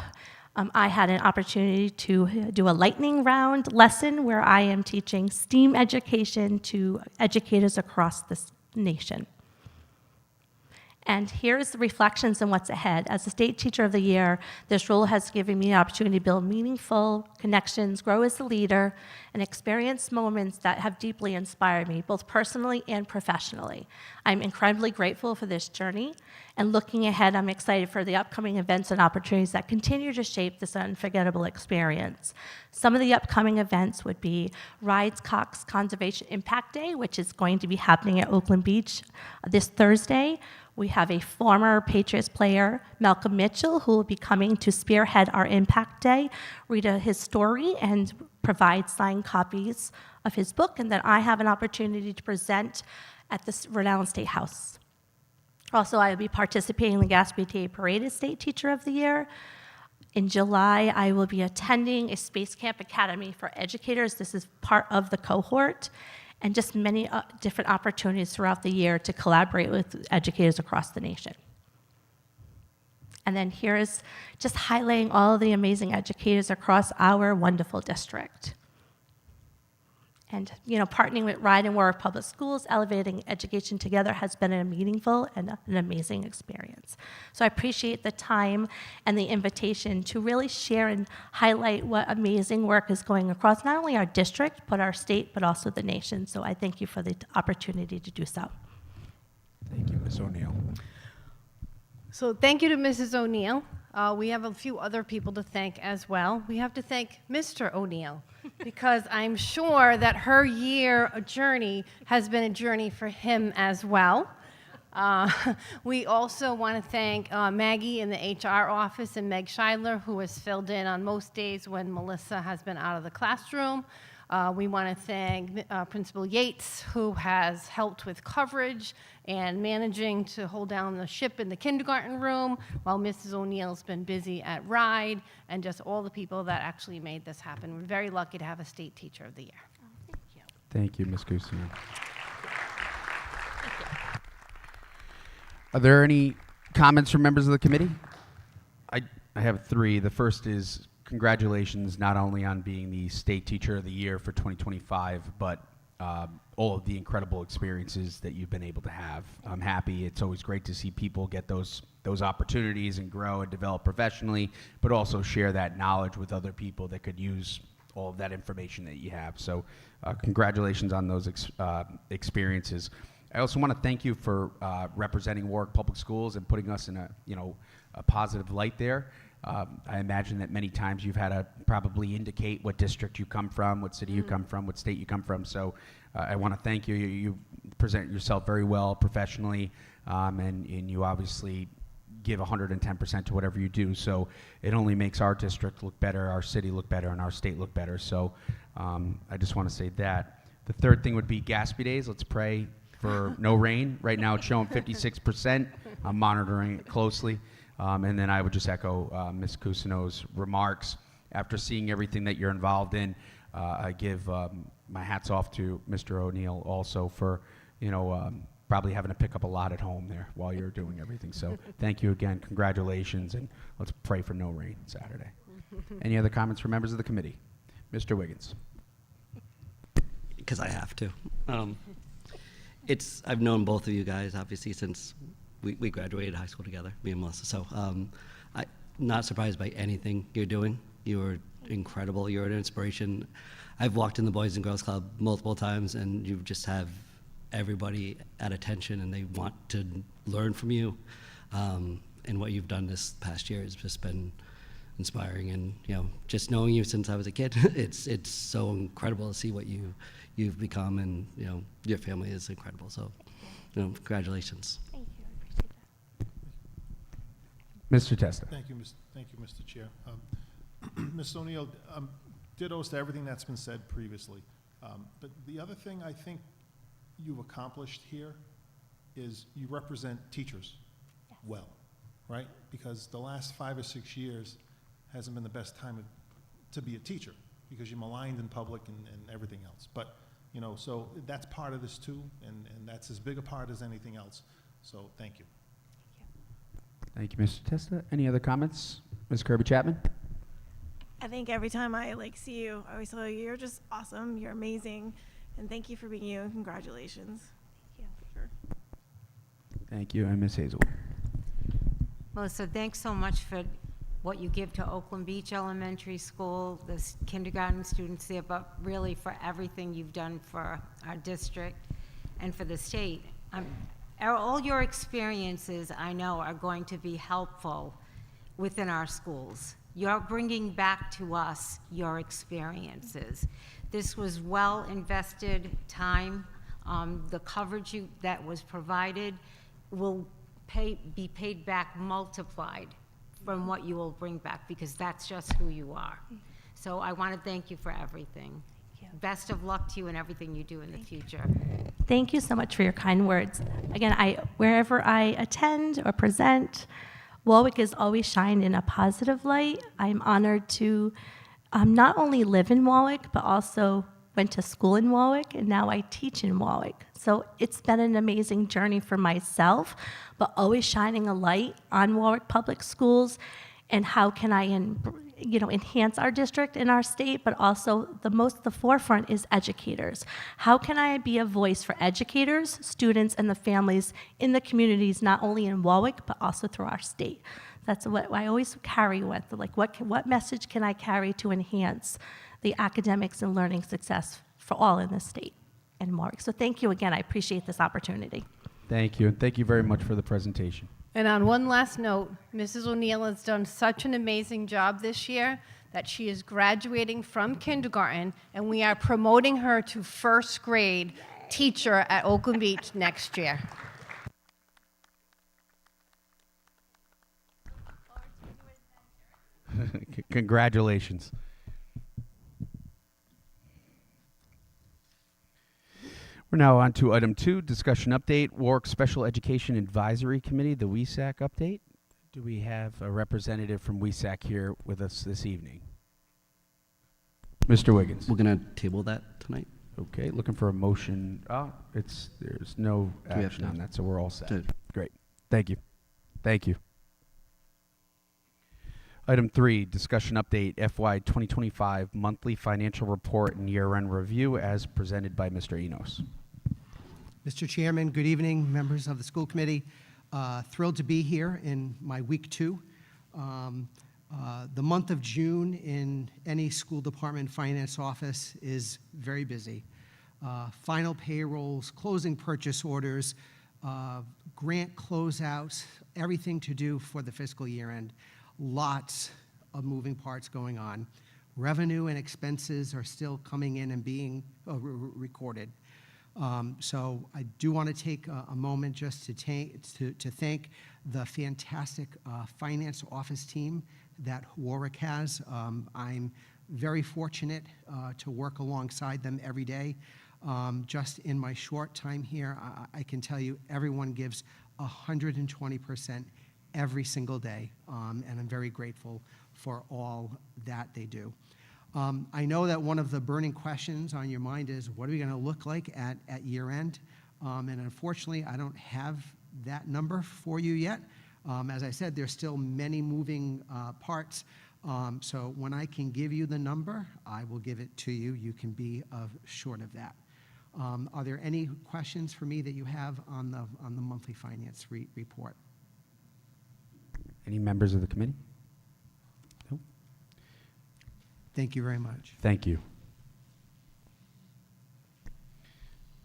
I had an opportunity to do a lightning round lesson where I am teaching STEAM education to educators across this nation. And here's the reflections on what's ahead. As the State Teacher of the Year, this role has given me the opportunity to build meaningful connections, grow as a leader, and experience moments that have deeply inspired me, both personally and professionally. I'm incredibly grateful for this journey, and looking ahead, I'm excited for the upcoming events and opportunities that continue to shape this unforgettable experience. Some of the upcoming events would be Rides Cox Conservation Impact Day, which is going to be happening at Oakland Beach this Thursday. We have a former Patriots player, Malcolm Mitchell, who will be coming to spearhead our Impact Day, read his story, and provide signed copies of his book. And then I have an opportunity to present at the Rhode Island State House. Also, I will be participating in the Gatsby Day Parade as State Teacher of the Year. In July, I will be attending a Space Camp Academy for educators. This is part of the cohort. And just many different opportunities throughout the year to collaborate with educators across the nation. And then here is just highlighting all of the amazing educators across our wonderful district. And partnering with Ride and Warwick Public Schools, elevating education together has been a meaningful and an amazing experience. So I appreciate the time and the invitation to really share and highlight what amazing work is going across not only our district, but our state, but also the nation. So I thank you for the opportunity to do so. Thank you, Ms. O'Neill. So thank you to Mrs. O'Neill. We have a few other people to thank as well. We have to thank Mr. O'Neill because I'm sure that her journey has been a journey for him as well. We also want to thank Maggie in the HR office and Meg Scheidler, who has filled in on most days when Melissa has been out of the classroom. We want to thank Principal Yates, who has helped with coverage and managing to hold down the ship in the kindergarten room, while Mrs. O'Neill's been busy at Ride, and just all the people that actually made this happen. We're very lucky to have a State Teacher of the Year. Thank you. Thank you, Ms. Cousineau. Are there any comments from members of the committee? I have three. The first is congratulations not only on being the State Teacher of the Year for 2025, but all of the incredible experiences that you've been able to have. I'm happy. It's always great to see people get those opportunities and grow and develop professionally, but also share that knowledge with other people that could use all of that information that you have. So congratulations on those experiences. I also want to thank you for representing Warwick Public Schools and putting us in a positive light there. I imagine that many times you've had to probably indicate what district you come from, what city you come from, what state you come from. So I want to thank you. You present yourself very well professionally, and you obviously give 110% to whatever you do. So it only makes our district look better, our city look better, and our state look better. So I just want to say that. The third thing would be Gatsby Days. Let's pray for no rain. Right now it's showing 56%. I'm monitoring it closely. And then I would just echo Ms. Cousineau's remarks. After seeing everything that you're involved in, I give my hats off to Mr. O'Neill also for, probably having to pick up a lot at home there while you're doing everything. So thank you again. Congratulations, and let's pray for no rain Saturday. Any other comments from members of the committee? Mr. Wiggins. Because I have to. I've known both of you guys, obviously, since we graduated high school together, me and Melissa. So I'm not surprised by anything you're doing. You're incredible. You're an inspiration. I've walked in the Boys and Girls Club multiple times, and you just have everybody at attention, and they want to learn from you. And what you've done this past year has just been inspiring. And just knowing you since I was a kid, it's so incredible to see what you've become, and your family is incredible. So, congratulations. Thank you. I appreciate that. Mr. Testa. Thank you, Mr. Chair. Ms. O'Neill, dittos to everything that's been said previously. But the other thing I think you've accomplished here is you represent teachers well, right? Because the last 5 or 6 years hasn't been the best time to be a teacher, because you're maligned in public and everything else. But, so that's part of this too, and that's as big a part as anything else. So thank you. Thank you, Mr. Testa. Any other comments? Ms. Kirby Chapman? I think every time I see you, I always tell you, you're just awesome, you're amazing, and thank you for being you, and congratulations. Thank you. For sure. Thank you. And Ms. Hazel? Melissa, thanks so much for what you give to Oakland Beach Elementary School, the kindergarten students there, but really for everything you've done for our district and for the state. All your experiences, I know, are going to be helpful within our schools. You're bringing back to us your experiences. This was well invested time. The coverage that was provided will be paid back multiplied from what you will bring back, because that's just who you are. So I want to thank you for everything. Best of luck to you in everything you do in the future. Thank you so much for your kind words. Again, wherever I attend or present, Warwick is always shined in a positive light. I'm honored to not only live in Warwick, but also went to school in Warwick, and now I teach in Warwick. So it's been an amazing journey for myself, but always shining a light on Warwick Public Schools and how can I enhance our district and our state, but also the forefront is educators. How can I be a voice for educators, students, and the families in the communities, not only in Warwick, but also through our state? That's what I always carry with, what message can I carry to enhance the academics and learning success for all in the state and Warwick. So thank you again. I appreciate this opportunity. Thank you, and thank you very much for the presentation. And on one last note, Mrs. O'Neill has done such an amazing job this year that she is graduating from kindergarten, and we are promoting her to first grade teacher at Oakland Beach next year. Congratulations. We're now on to item 2, discussion update, Warwick Special Education Advisory Committee, the WESAC update. Do we have a representative from WESAC here with us this evening? Mr. Wiggins. We're going to table that tonight. Okay, looking for a motion. There's no action on that, so we're all set. Great. Thank you. Thank you. Item 3, discussion update FY 2025 monthly financial report and year-end review as presented by Mr. Enos. Mr. Chairman, good evening, members of the school committee. Thrilled to be here in my week 2. The month of June in any school department finance office is very busy. Final payrolls, closing purchase orders, grant closeouts, everything to do for the fiscal year end. Lots of moving parts going on. Revenue and expenses are still coming in and being recorded. So I do want to take a moment just to thank the fantastic finance office team that Warwick has. I'm very fortunate to work alongside them every day. Just in my short time here, I can tell you everyone gives 120% every single day, and I'm very grateful for all that they do. I know that one of the burning questions on your mind is, what are we going to look like at year end? And unfortunately, I don't have that number for you yet. As I said, there's still many moving parts. So when I can give you the number, I will give it to you. You can be short of that. Are there any questions for me that you have on the monthly finance report? Any members of the committee? No? Thank you very much. Thank you.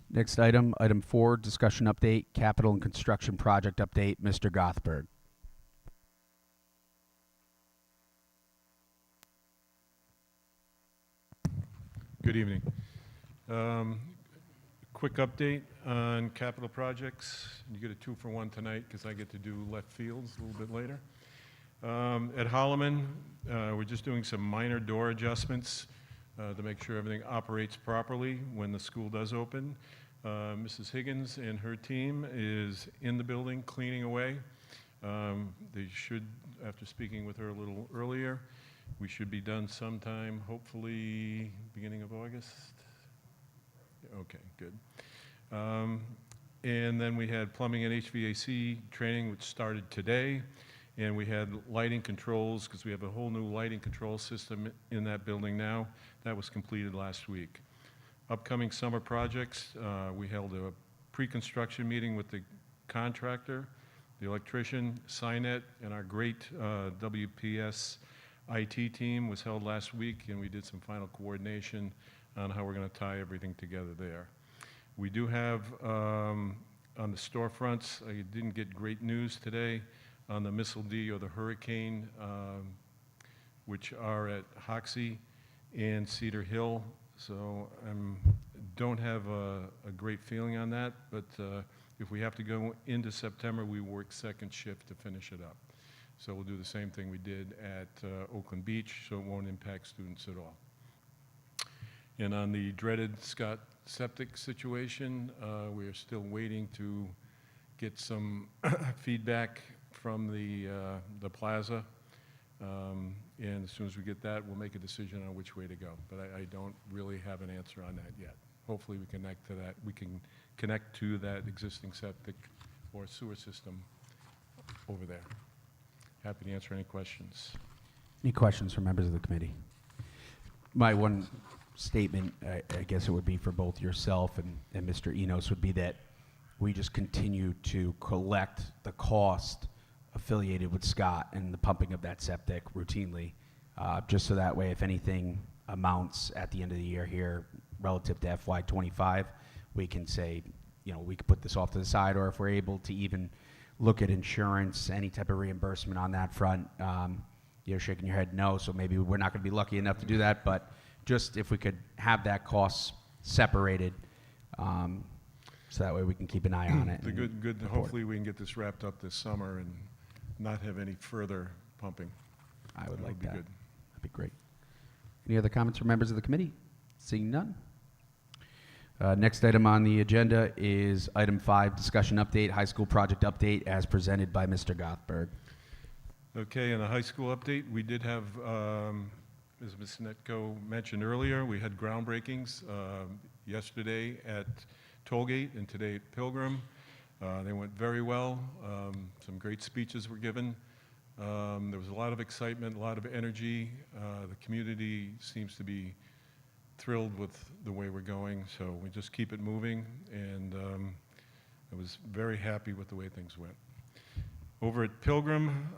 Next item, item 4, discussion update, capital and construction project update, Mr. Gothberg. Good evening. Quick update on capital projects. You get a 2-for-1 tonight because I get to do left fields a little bit later. At Holloman, we're just doing some minor door adjustments to make sure everything operates properly when the school does open. Mrs. Higgins and her team is in the building cleaning away. They should, after speaking with her a little earlier, we should be done sometime, hopefully beginning of August. Okay, good. And then we had plumbing and HVAC training, which started today. And we had lighting controls, because we have a whole new lighting control system in that building now. That was completed last week. Upcoming summer projects, we held a pre-construction meeting with the contractor, the electrician, SINET, and our great WPS IT team was held last week, and we did some final coordination on how we're going to tie everything together there. We do have, on the storefronts, I didn't get great news today on the Missile D or the Hurricane, which are at Hoxie and Cedar Hill. So I don't have a great feeling on that, but if we have to go into September, we work second shift to finish it up. So we'll do the same thing we did at Oakland Beach, so it won't impact students at all. And on the dreaded Scott septic situation, we are still waiting to get some feedback from the plaza. And as soon as we get that, we'll make a decision on which way to go. But I don't really have an answer on that yet. Hopefully we connect to that. We can connect to that existing septic or sewer system over there. Happy to answer any questions. Any questions from members of the committee? My one statement, I guess it would be for both yourself and Mr. Enos, would be that we just continue to collect the cost affiliated with Scott and the pumping of that septic routinely, just so that way if anything amounts at the end of the year here relative to FY 25, we can say, you know, we could put this off to the side, or if we're able to even look at insurance, any type of reimbursement on that front. You're shaking your head no, so maybe we're not going to be lucky enough to do that, but just if we could have that cost separated, so that way we can keep an eye on it. The good. Hopefully we can get this wrapped up this summer and not have any further pumping. I would like be that. good. That'd be great. Any other comments from members of the committee? Seeing none. Next item on the agenda is item 5, discussion update, high school project update, as presented by Mr. Gothberg. Okay, in the high school update, we did have, as Ms. Netko mentioned earlier, we had groundbreakings yesterday at Tollgate and today at Pilgrim. They went very well. Some great speeches were given. There was a lot of excitement, a lot of energy. The community seems to be thrilled with the way we're going, so we just keep it moving, and I was very happy with the way things went. Over at Pilgrim,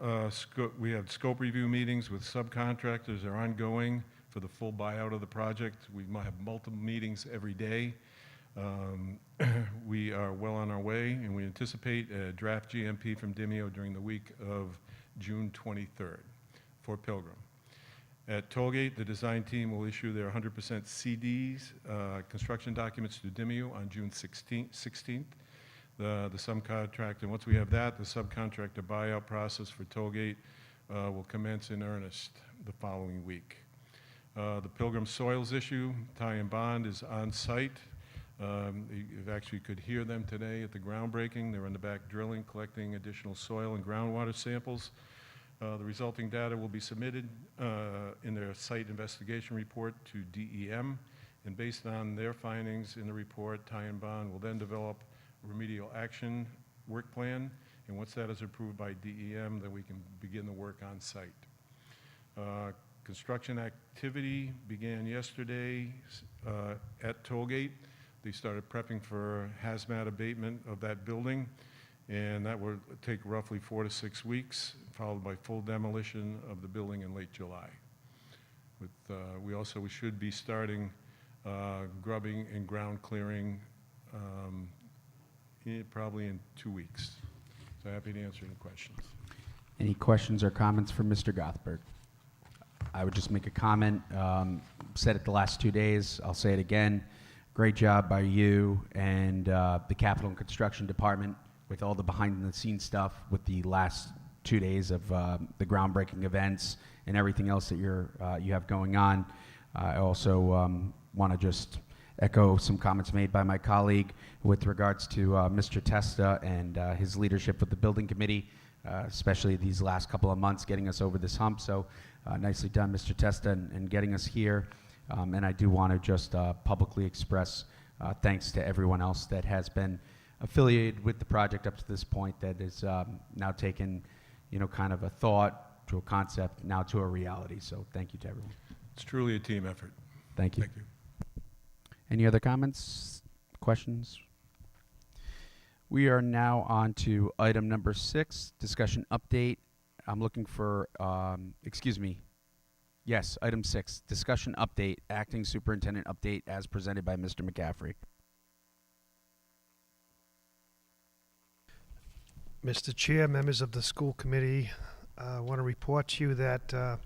we had scope review meetings with subcontractors. They're ongoing for the full buyout of the project. We might have multiple meetings every day. We are well on our way, and we anticipate a draft GMP from Demio during the week of June 23rd for Pilgrim. At Tollgate, the design team will issue their 100% CDs, construction documents to Demio on June 16th. The subcontractor, once we have that, the subcontractor buyout process for Tollgate will commence in earnest the following week. The Pilgrim Soils issue, Ty and Bond is on site. You actually could hear them today at the groundbreaking. They're in the back drilling, collecting additional soil and groundwater samples. The resulting data will be submitted in their site investigation report to DEM, and based on their findings in the report, Ty and Bond will then develop a remedial action work plan, and once that is approved by DEM, then we can begin the work on site. Construction activity began yesterday at Tollgate. They started prepping for hazmat abatement of that building, and that will take roughly 4 to 6 weeks, followed by full demolition of the building in late July. We should be starting grubbing and ground clearing probably in 2 weeks. So happy to answer any questions. Any questions or comments from Mr. Gothberg? I would just make a comment. Said it the last 2 days. I'll say it again. Great job by you and the Capital and Construction Department with all the behind-the-scenes stuff with the last 2 days of the groundbreaking events and everything else that you have going on. I also want to just echo some comments made by my colleague with regards to Mr. Testa and his leadership with the building committee, especially these last couple of months getting us over this hump. So nicely done, Mr. Testa, and getting us here. And I do want to just publicly express thanks to everyone else that has been affiliated with the project up to this point, that is now taken, kind of a thought to a concept, now to a reality. So thank you to everyone. It's truly a team effort. Thank you. Thank you. Any other comments, questions? We are now on to item number 6, discussion update. I'm looking for, Yes, item 6, discussion update, acting superintendent update as presented by Mr. McCaffrey. Mr. Chair, members of the school committee, I want to report to you that a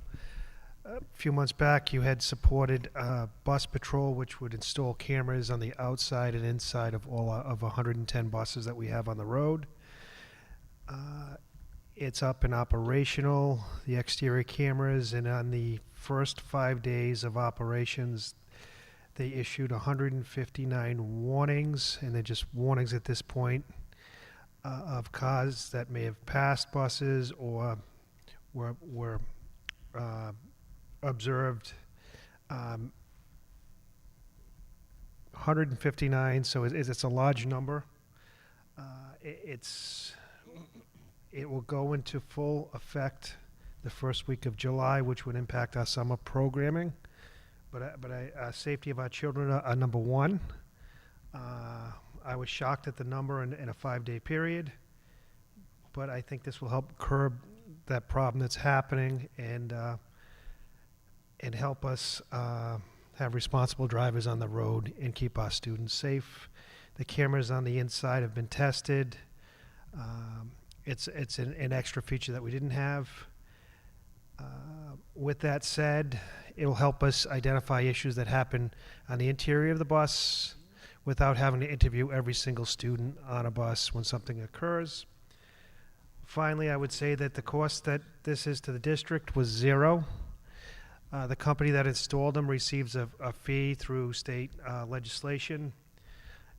few months back you had supported bus patrol, which would install cameras on the outside and inside of all of 110 buses that we have on the road. It's up and operational, the exterior cameras, and on the first 5 days of operations, they issued 159 warnings, and they're just warnings at this point, of cars that may have passed buses or were observed. 159, so it's a large number. It will go into full effect the first week of July, which would impact our summer programming. But safety of our children are number one. I was shocked at the number in a 5-day period, but I think this will help curb that problem that's happening and help us have responsible drivers on the road and keep our students safe. The cameras on the inside have been tested. It's an extra feature that we didn't have. With that said, it'll help us identify issues that happen on the interior of the bus without having to interview every single student on a bus when something occurs. Finally, I would say that the cost that this is to the district was zero. The company that installed them receives a fee through state legislation.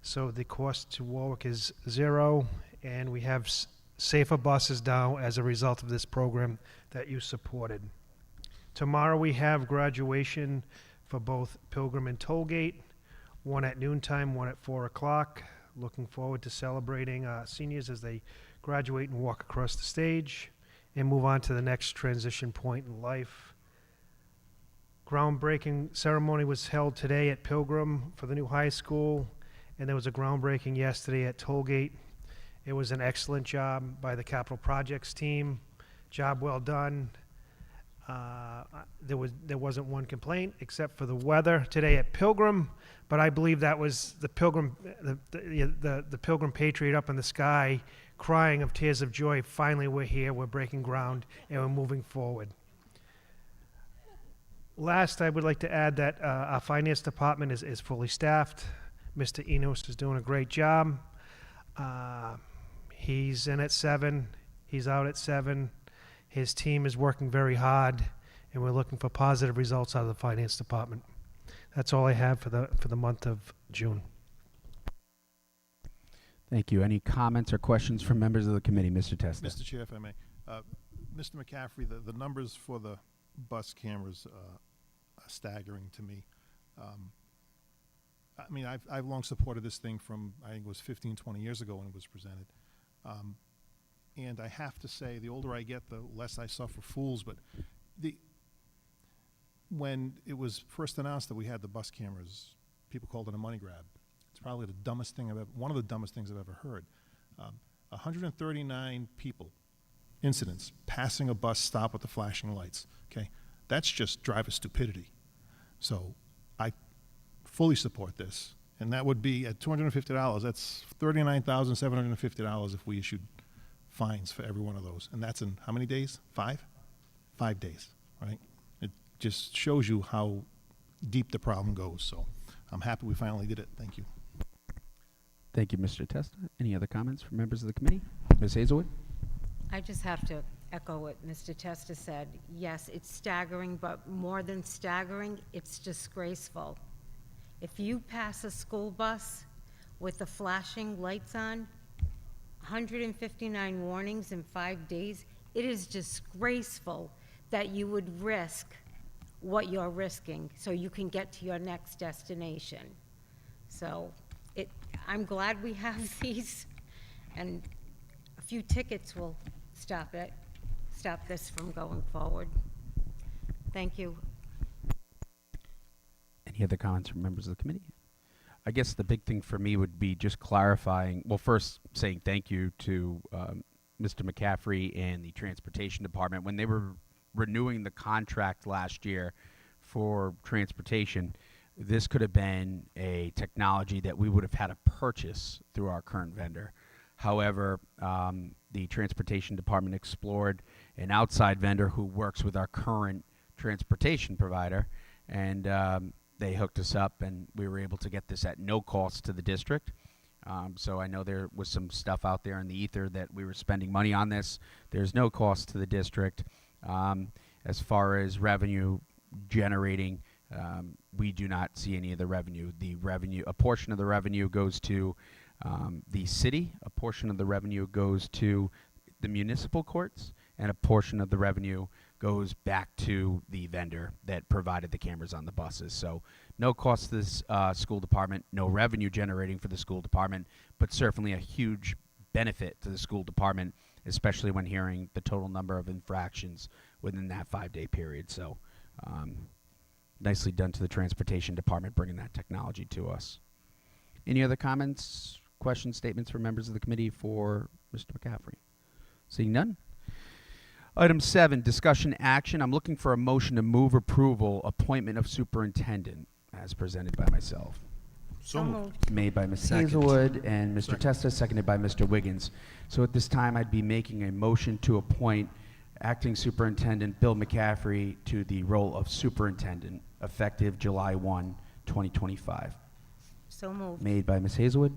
So the cost to Warwick is zero, and we have safer buses now as a result of this program that you supported. Tomorrow we have graduation for both Pilgrim and Tollgate, one at noontime, one at 4 o'clock. Looking forward to celebrating seniors as they graduate and walk across the stage. and move on to the next transition point in life. Groundbreaking ceremony was held today at Pilgrim for the new high school, and there was a groundbreaking yesterday at Tollgate. It was an excellent job by the capital projects team. Job well done. There wasn't one complaint except for the weather today at Pilgrim, but I believe that was the Pilgrim, the Pilgrim Patriot up in the sky, crying of tears of joy. Finally, we're here. We're breaking ground, and we're moving forward. Last, I would like to add that our finance department is fully staffed. Mr. Enos is doing a great job. He's in at 7. He's out at 7. His team is working very hard, and we're looking for positive results out of the finance department. That's all I have for the month of June. Thank you. Any comments or questions from members of the committee? Mr. Testa. Mr. Chair, if I may. Mr. McCaffrey, the numbers for the bus cameras are staggering to me. I mean, I've long supported this thing from, I think it was 15, 20 years ago when it was presented. And I have to say, the older I get, the less I suffer fools. But when it was first announced that we had the bus cameras, people called it a money grab. It's probably the dumbest thing one of the dumbest things I've ever heard. 139 people, incidents, passing a bus stop with the flashing lights. Okay, that's just driver stupidity. So I fully support this, and that would be at $250. That's $39,750 if we issued fines for every one of those, and that's in how many days? 5 days, right? It just shows you how deep the problem goes. So I'm happy we finally did it. Thank you. Thank you, Mr. Testa. Any other comments from members of the committee? Ms. Hazelwood? I just have to echo what Mr. Testa said. Yes, it's staggering, but more than staggering, it's disgraceful. If you pass a school bus with the flashing lights on, 159 warnings in 5 days, it is disgraceful that you would risk what you're risking so you can get to your next destination. So I'm glad we have these, and a few tickets will stop this from going forward. Thank you. Any other comments from members of the committee? I guess the big thing for me would be just clarifying, well, first saying thank you to Mr. McCaffrey and the Transportation Department. When they were renewing the contract last year for transportation, this could have been a technology that we would have had to purchase through our current vendor. However, the Transportation Department explored an outside vendor who works with our current transportation provider, and they hooked us up, and we were able to get this at no cost to the district. So I know there was some stuff out there in the ether that we were spending money on this. There's no cost to the district. As far as revenue generating, we do not see any of the revenue. A portion of the revenue goes to the city, a portion of the revenue goes to the municipal courts, and a portion of the revenue goes back to the vendor that provided the cameras on the buses. So no cost to this school department, no revenue generating for the school department, but certainly a huge benefit to the school department, especially when hearing the total number of infractions within that 5-day period. So nicely done to the Transportation Department bringing that technology to us. Any other comments, questions, statements from members of the committee for Mr. McCaffrey? Seeing none. Item 7, discussion action. I'm looking for a motion to move approval, appointment of superintendent, as presented by myself. So moved. Made by Ms. Second. Hazelwood and Mr. Testa, seconded by Mr. Wiggins. So at this time, I'd be making a motion to appoint Acting Superintendent Bill McCaffrey to the role of superintendent, effective July 1, 2025. So moved. Made by Ms. Hazelwood,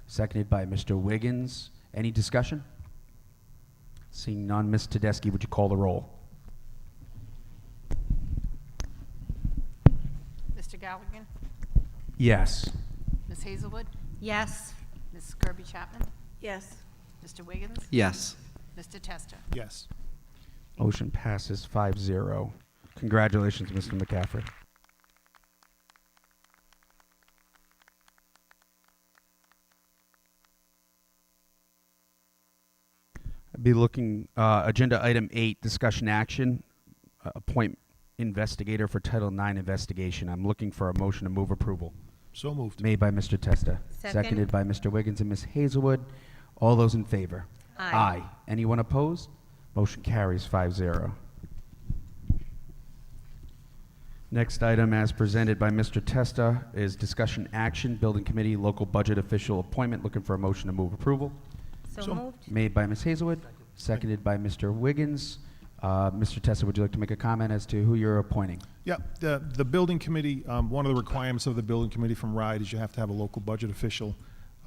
seconded by Mr. Wiggins. Any discussion? Seeing none, Ms. Tedeschi, would you call the roll? Mr. Galligan? Yes. Ms. Hazelwood? Yes. Ms. Kirby Chapman? Yes. Mr. Wiggins? Yes. Mr. Testa? Yes. Motion passes 5-0. Congratulations, Mr. McCaffrey. I Be looking, agenda item 8, discussion action, appoint investigator for Title IX investigation. I'm looking for a motion to move approval. So moved. Made by Mr. Testa. Second. Seconded by Mr. Wiggins and Ms. Hazelwood. All those in favor? Aye. Anyone opposed? Motion carries 5-0. Next item, as presented by Mr. Testa, is discussion action, building committee, local budget official appointment. Looking for a motion to move approval. So moved. Made by Ms. Hazelwood, seconded by Mr. Wiggins. Mr. Testa, would you like to make a comment as to who you're appointing? Yeah, the building committee, one of the requirements of the building committee from RIDE is you have to have a local budget official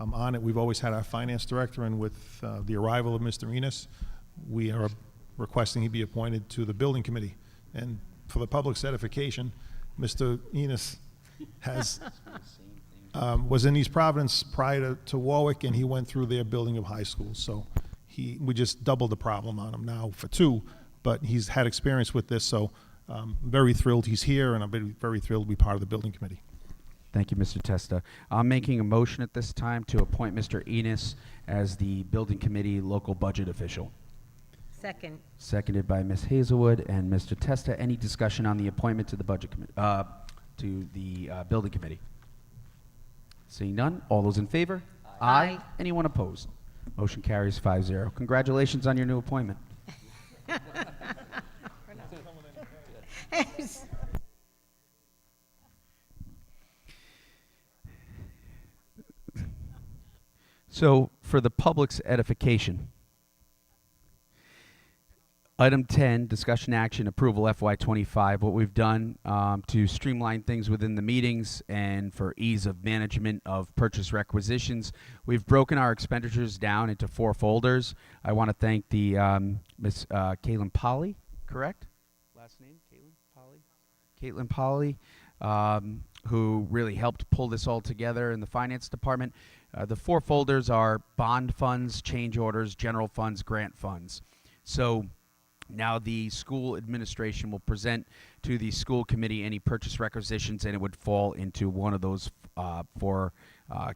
on it. We've always had our finance director, and with the arrival of Mr. Enos, we are requesting he be appointed to the building committee. And for the public's edification, Mr. Enos has was in East Providence prior to Warwick, and he went through their building of high schools. So we just doubled the problem on him now for 2, but he's had experience with this, so very thrilled he's here, and I'm very thrilled to be part of the building committee. Thank you, Mr. Testa. I'm making a motion at this time to appoint Mr. Enos as the building committee local budget official. Second. Seconded by Ms. Hazelwood and Mr. Testa. Any discussion on the appointment to the budget committee, to the building committee? Seeing none, all those in favor? Aye. Anyone opposed? Motion carries 5-0. Congratulations on your new appointment. So, for the public's edification, item 10, discussion action, approval FY25. What we've done to streamline things within the meetings and for ease of management of purchase requisitions, we've broken our expenditures down into 4 folders. I want to thank the Miss Caitlin Polly, correct? Last name, Caitlin Polly, who really helped pull this all together in the finance department. The 4 folders are bond funds, change orders, general funds, grant funds. So now the school administration will present to the school committee any purchase requisitions, and it would fall into one of those 4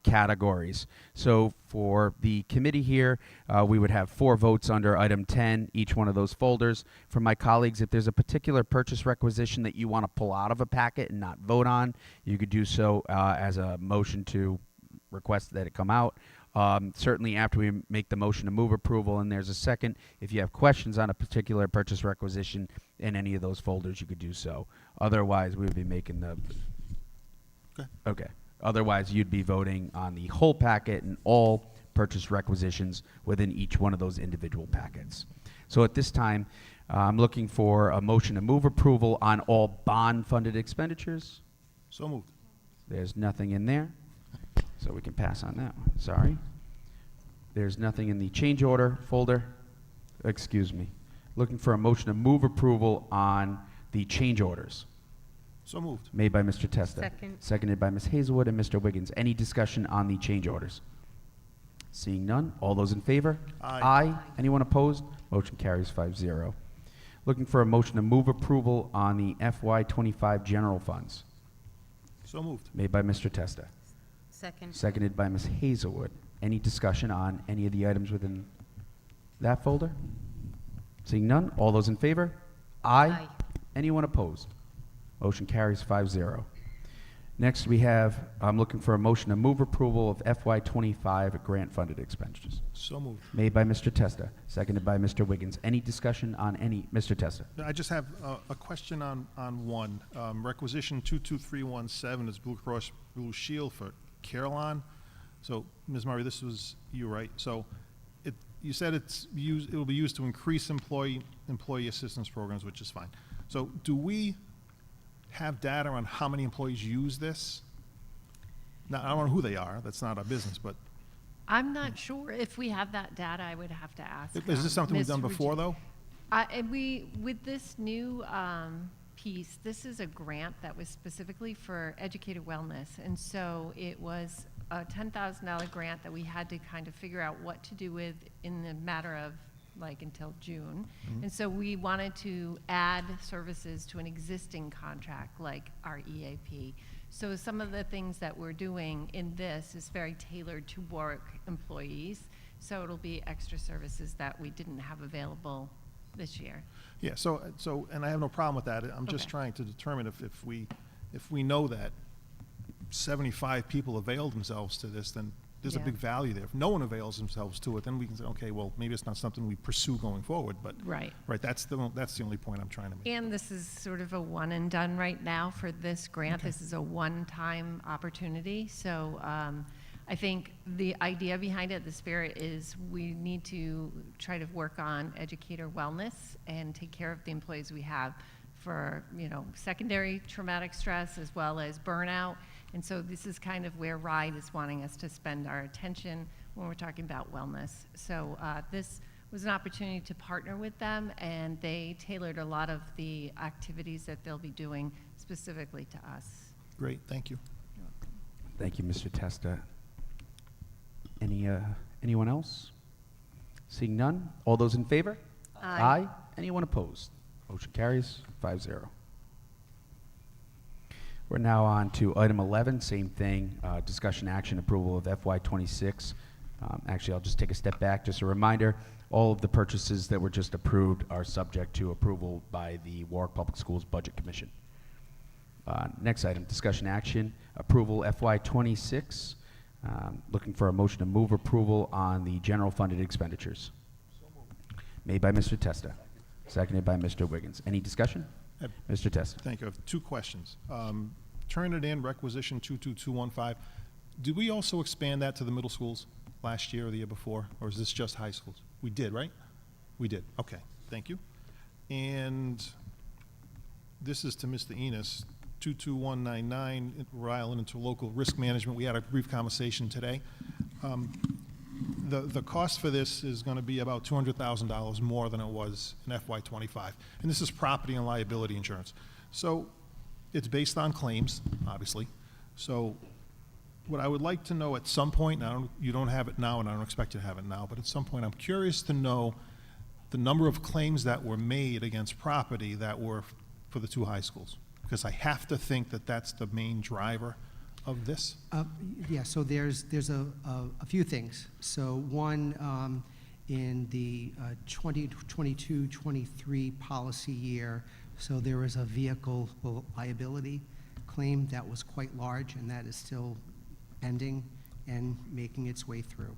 categories. So for the committee here, we would have 4 votes under item 10, each one of those folders. For my colleagues, if there's a particular purchase requisition that you want to pull out of a packet and not vote on, you could do so as a motion to request that it come out. Certainly after we make the motion to move approval and there's a second, if you have questions on a particular purchase requisition in any of those folders, you could do so. Otherwise, we would be making the... Okay. Otherwise, you'd be voting on the whole packet and all purchase requisitions within each one of those individual packets. So at this time, I'm looking for a motion to move approval on all bond-funded expenditures. So moved. There's nothing in there, so we can pass on that one. Sorry. There's nothing in the change order folder. Excuse me. Looking for a motion to move approval on the change orders. So moved. Made by Mr. Testa. Second. Seconded by Ms. Hazelwood and Mr. Wiggins. Any discussion on the change orders? Seeing none. All those in favor? Aye. Anyone opposed? Motion carries 5-0. Looking for a motion to move approval on the FY25 general funds. So moved. Made by Mr. Testa. Second. Seconded by Ms. Hazelwood. Any discussion on any of the items within that folder? Seeing none. All those in favor? Aye. Anyone opposed? Motion carries 5-0. Next, we have, I'm looking for a motion to move approval of FY25 grant-funded expenditures. So moved. Made by Mr. Testa, seconded by Mr. Wiggins. Any discussion on any? Mr. Testa. I just have a question on one. Requisition 22317 is Blue Cross Blue Shield for Carolyn. So, Ms. Murray, this was you, right? So, you said it will be used to increase employee assistance programs, which is fine. So, do we have data on how many employees use this? Now, I don't know who they are. That's not our business, but I'm not sure if we have that data. I would have to ask. is this something we've Ms. done before, though? And with this new piece, this is a grant that was specifically for educator wellness, and so it was a $10,000 grant that we had to kind of figure out what to do with in the matter of like until June. Mm-hmm. And so we wanted to add services to an existing contract like our EAP. So some of the things that we're doing in this is very tailored to Warwick employees. So it'll be extra services that we didn't have available this year. Yeah, and I have no problem with that. I'm just Okay. trying to determine if we know that 75 people availed themselves to this, then there's a Yeah. big value there. If no one avails themselves to it, then we can say, okay, well, maybe it's not something we pursue going forward, but. Right. Right, that's the only point I'm trying to make. And this is sort of a one and done right now for this grant. This is a one-time opportunity. So I think the idea behind it, the spirit is we need to try to work on educator wellness and take care of the employees we have for, secondary traumatic stress as well as burnout. And so this is kind of where RIDE is wanting us to spend our attention when we're talking about wellness. So this was an opportunity to partner with them, and they tailored a lot of the activities that they'll be doing specifically to us. Great, thank you. Thank you, Mr. Testa. Anyone else? Seeing none, all those in favor? Aye. Anyone opposed? Motion carries 5-0. We're now on to item 11, same thing, discussion action approval of FY26. Actually, I'll just take a step back. Just a reminder, all of the purchases that were just approved are subject to approval by the Warwick Public Schools Budget Commission. Next item, discussion action, approval FY26. Looking for a motion to move approval on the general funded expenditures. Made by Mr. Testa, seconded by Mr. Wiggins. Any discussion? Mr. Testa. Thank you. I have two questions. Turnitin requisition 22215. Did we also expand that to the middle schools last year or the year before, or is this just high schools? We did, right? We did. Okay. Thank you. And this is to Mr. Enos, 22199, Rhode Island Interlocal Risk Management. We had a brief conversation today. The cost for this is going to be about $200,000 more than it was in FY25. And this is property and liability insurance. So it's based on claims, obviously. So what I would like to know at some point, now you don't have it now and I don't expect you to have it now, but at some point I'm curious to know the number of claims that were made against property that were for the two high schools. Because I have to think that that's the main driver of this. Yeah, so there's a few things. So one, in the 2022-23 policy year, so there was a vehicle liability claim that was quite large, and that is still pending and making its way through.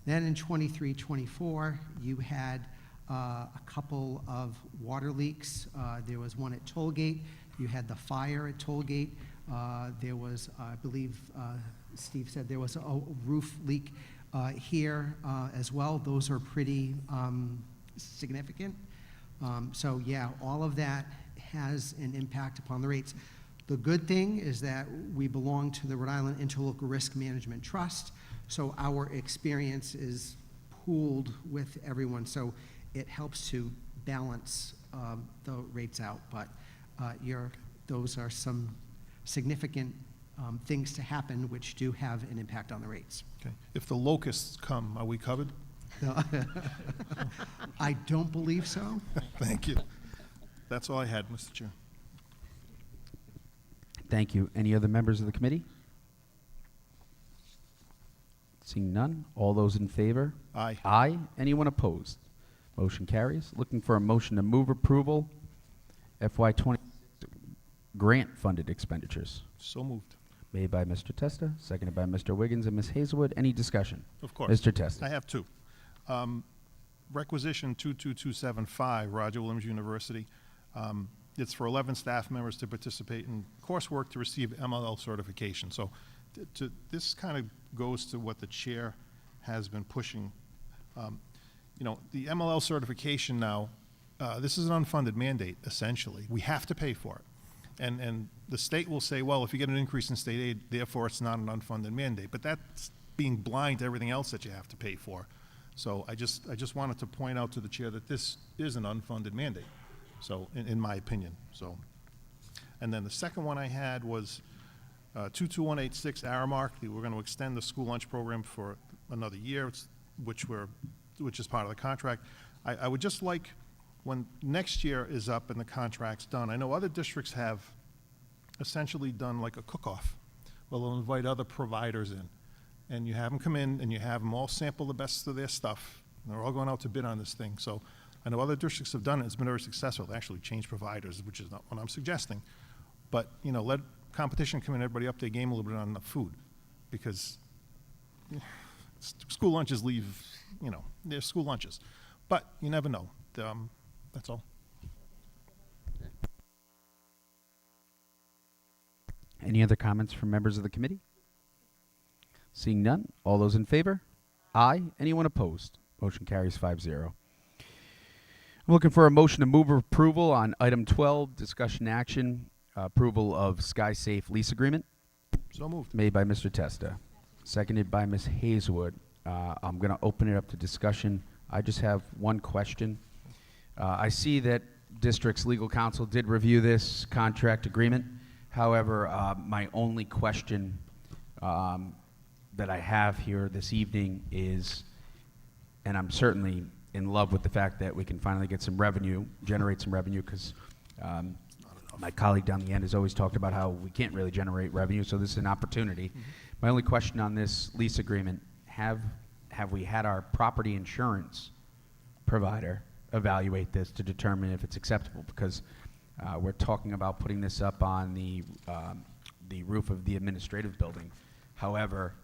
Then in 23-24, you had a couple of water leaks. There was one at Tollgate. You had the fire at Tollgate. There was, I believe, Steve said there was a roof leak here as well. Those are pretty significant. So yeah, all of that has an impact upon the rates. The good thing is that we belong to the Rhode Island Interlocal Risk Management Trust, so our experience is pooled with everyone, so it helps to balance the rates out. But those are some significant things to happen which do have an impact on the rates. Okay. If the locusts come, are we covered? No. I don't believe so. Thank you. That's all I had, Mr. Chair. Thank you. Any other members of the committee? Seeing none, all those in favor? Aye. Aye. Anyone opposed? Motion carries. Looking for a motion to move approval FY20 grant-funded expenditures. So moved. Made by Mr. Testa, seconded by Mr. Wiggins and Ms. Hazelwood. Any discussion? Of course. Mr. Testa. I have two. Requisition 22275, Roger Williams University. It's for 11 staff members to participate in coursework to receive MLL certification. So this kind of goes to what the chair has been pushing. The MLL certification now, this is an unfunded mandate, essentially. We have to pay for it. And the state will say, well, if you get an increase in state aid, therefore it's not an unfunded mandate. But that's being blind to everything else that you have to pay for. So I just wanted to point out to the chair that this is an unfunded mandate, so in my opinion. So, and then the second one I had was 22186 Aramark. We're going to extend the school lunch program for another year, which is part of the contract. I would just like, when next year is up and the contract's done, I know other districts have essentially done like a cook-off. Well, they'll invite other providers in. and you have them come in, and you have them all sample the best of their stuff, and they're all going out to bid on this thing. So I know other districts have done it. It's been very successful. They actually changed providers, which is not what I'm suggesting. But, you know, let competition come in, everybody up their game a little bit on the food, because school lunches leave, you know, they're school lunches. But you never know. That's all. Any other comments from members of the committee? Seeing none, all those in favor? Aye. Anyone opposed? Motion carries 5-0. I'm looking for a motion to move approval on item 12, discussion action, approval of SkySafe lease agreement. So moved. Made by Mr. Testa, seconded by Ms. Hazelwood. I'm going to open it up to discussion. I just have one question. I see that district's legal counsel did review this contract agreement. However, my only question that I have here this evening is, and I'm certainly in love with the fact that we can finally get some revenue, generate some revenue, because my colleague down the end has always talked about how we can't really generate revenue, so this is an opportunity. My only question on this lease agreement, have we had our property insurance provider evaluate this to determine if it's acceptable? Because we're talking about putting this up on the roof of the administrative building. However,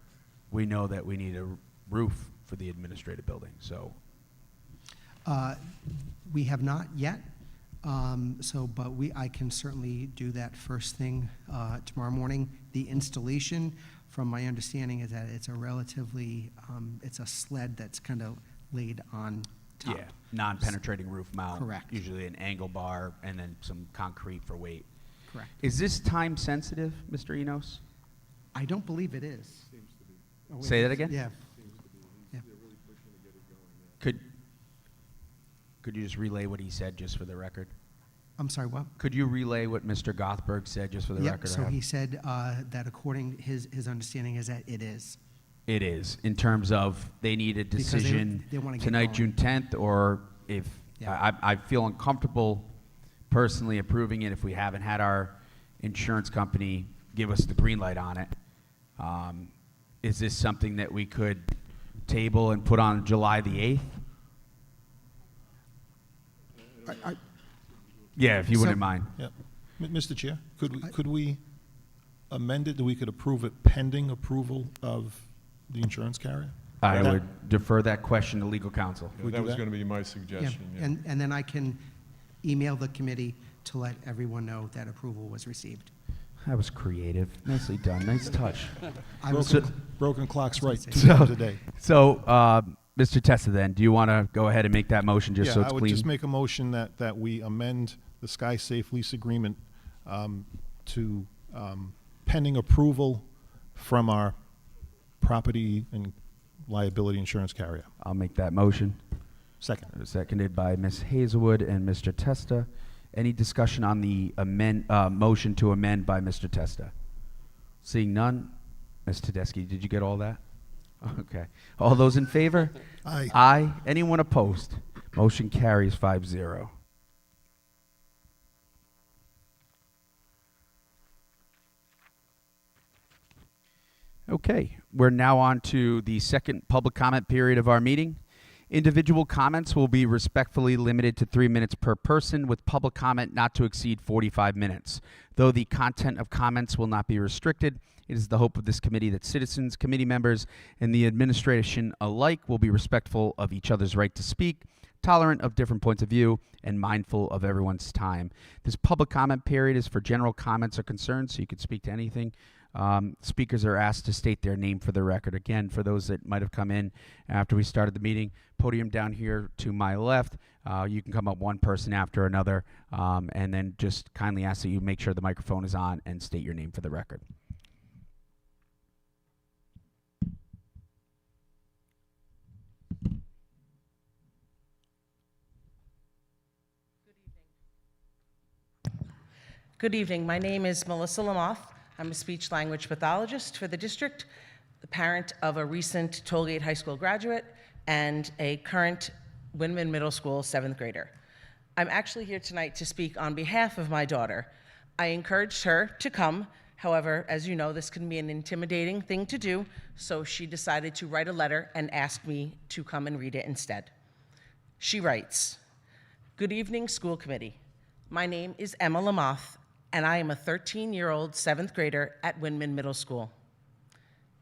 we know that we need a roof for the administrative building, so. We have not yet, but I can certainly do that first thing tomorrow morning. The installation, from my understanding, is that it's a relatively, it's a sled that's kind of laid on top. Yeah, non-penetrating roof mount. Correct. Usually an angle bar and then some concrete for weight. Correct. Is this time sensitive, Mr. Enos? I don't believe it is. Oh, wait. Say that again? Yeah. Yeah. Could you just relay what he said just for the record? I'm sorry, what? Could you relay what Mr. Gothberg said just for the record? So he said that according his understanding is that it is. It is, in terms of they need a decision they wanna get tonight, going. June 10th, or if, Yeah. I feel uncomfortable personally approving it if we haven't had our insurance company give us the green light on it. Is this something that we could table and put on July the 8th? Yeah, if you wouldn't mind. Yeah. Mr. Chair, could we amend it that we could approve it pending approval of the insurance carrier? I would defer that question to legal counsel. Yeah, that was going to be my suggestion. Yeah. And then I can email the committee to let everyone know that approval was received. That was creative. Nicely done. Nice touch. Broken clock's right. Today. So, Mr. Testa, then, do you want to go ahead and make that motion just so it's I would clean? just make a motion that we amend the SkySafe lease agreement to pending approval from our property and liability insurance carrier. I'll make that motion. Second. Seconded by Ms. Hazelwood and Mr. Testa. Any discussion on the motion to amend by Mr. Testa? Seeing none. Ms. Tedeschi, did you get all that? Okay. All those in favor? Aye. Aye. Anyone opposed? Motion carries 5-0. Okay, we're now on to the second public comment period of our meeting. Individual comments will be respectfully limited to 3 minutes per person, with public comment not to exceed 45 minutes. Though the content of comments will not be restricted, it is the hope of this committee that citizens, committee members, and the administration alike will be respectful of each other's right to speak, tolerant of different points of view, and mindful of everyone's time. This public comment period is for general comments or concerns, so you can speak to anything. Speakers are asked to state their name for the record. Again, for those that might have come in after we started the meeting, podium down here to my left. You can come up one person after another, and then just kindly ask that you make sure the microphone is on and state your name for the record. Good evening. My name is Melissa Lamoth. I'm a speech language pathologist for the district, the parent of a recent Tollgate High School graduate, and a current Windman Middle School 7th grader. I'm actually here tonight to speak on behalf of my daughter. I encouraged her to come However, as you know, this can be an intimidating thing to do, so she decided to write a letter and ask me to come and read it instead. She writes, "Good evening, school committee. My name is Emma Lamoth, and I am a 13-year-old 7th grader at Windman Middle School.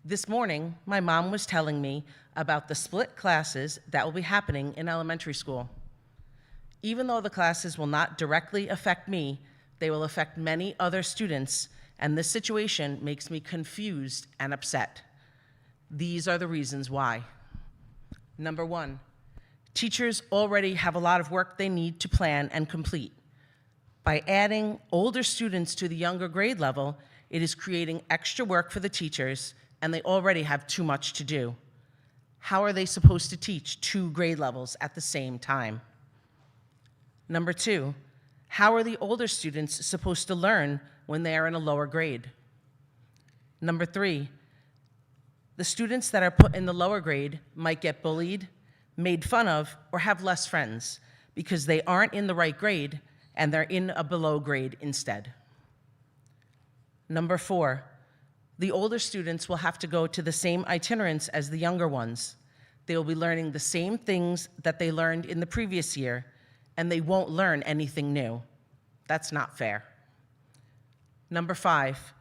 This morning, my mom was telling me about the split classes that will be happening in elementary school. Even though the classes will not directly affect me, they will affect many other students, and this situation makes me confused and upset. These are the reasons why. Number one, teachers already have a lot of work they need to plan and complete. By adding older students to the younger grade level, it is creating extra work for the teachers, and they already have too much to do. How are they supposed to teach 2 grade levels at the same time? Number two, how are the older students supposed to learn when they are in a lower grade? Number three, the students that are put in the lower grade might get bullied, made fun of, or have less friends because they aren't in the right grade and they're in a below grade instead. Number four, the older students will have to go to the same itinerants as the younger ones. They will be learning the same things that they learned in the previous year, and they won't learn anything new. That's not fair. Number five,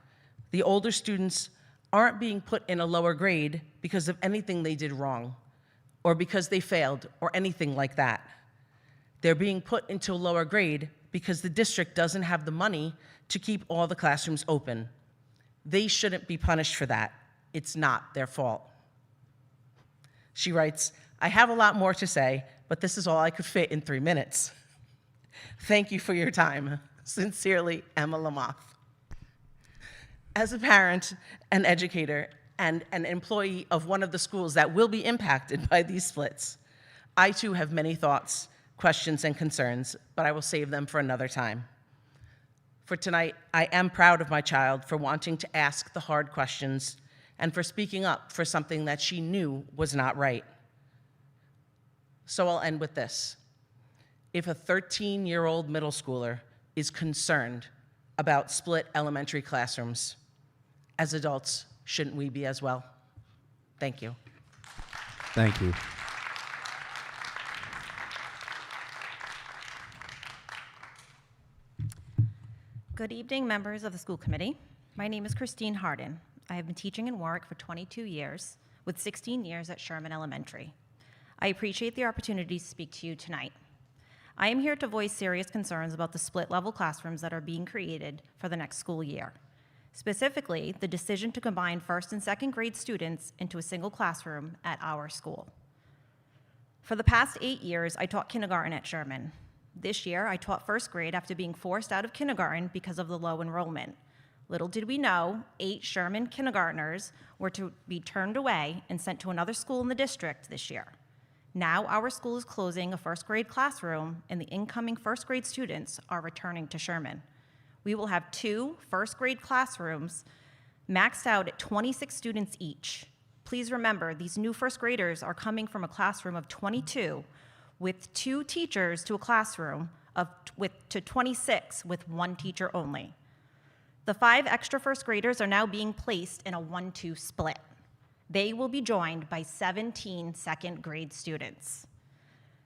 the older students aren't being put in a lower grade because of anything they did wrong, or because they failed, or anything like that. They're being put into a lower grade because the district doesn't have the money to keep all the classrooms open. They shouldn't be punished for that. It's not their fault. She writes, I have a lot more to say, but this is all I could fit in 3 minutes. Thank you for your time. Sincerely, Emma Lamoth. As a parent, an educator, and an employee of one of the schools that will be impacted by these splits, I too have many thoughts, questions, and concerns, but I will save them for another time. For tonight, I am proud of my child for wanting to ask the hard questions and for speaking up for something that she knew was not right. So I'll end with this. If a 13-year-old middle schooler is concerned about split elementary classrooms, as adults, shouldn't we be as well? Thank you. Thank you. Good evening, members of the school committee. My name is Christine Harden. I have been teaching in Warwick for 22 years, with 16 years at Sherman Elementary. I appreciate the opportunity to speak to you tonight. I am here to voice serious concerns about the split-level classrooms that are being created for the next school year. Specifically, the decision to combine first and second grade students into a single classroom at our school. For the past 8 years, I taught kindergarten at Sherman. This year, I taught first grade after being forced out of kindergarten because of the low enrollment. Little did we know, 8 Sherman kindergartners were to be turned away and sent to another school in the district this year. Now our school is closing a first grade classroom and the incoming first grade students are returning to Sherman. We will have 2 first grade classrooms maxed out at 26 students each. Please remember, these new first graders are coming from a classroom of 22 with 2 teachers to a classroom to 26 with 1 teacher only. The 5 extra first graders are now being placed in a 1-2 split. They will be joined by 17 second grade students.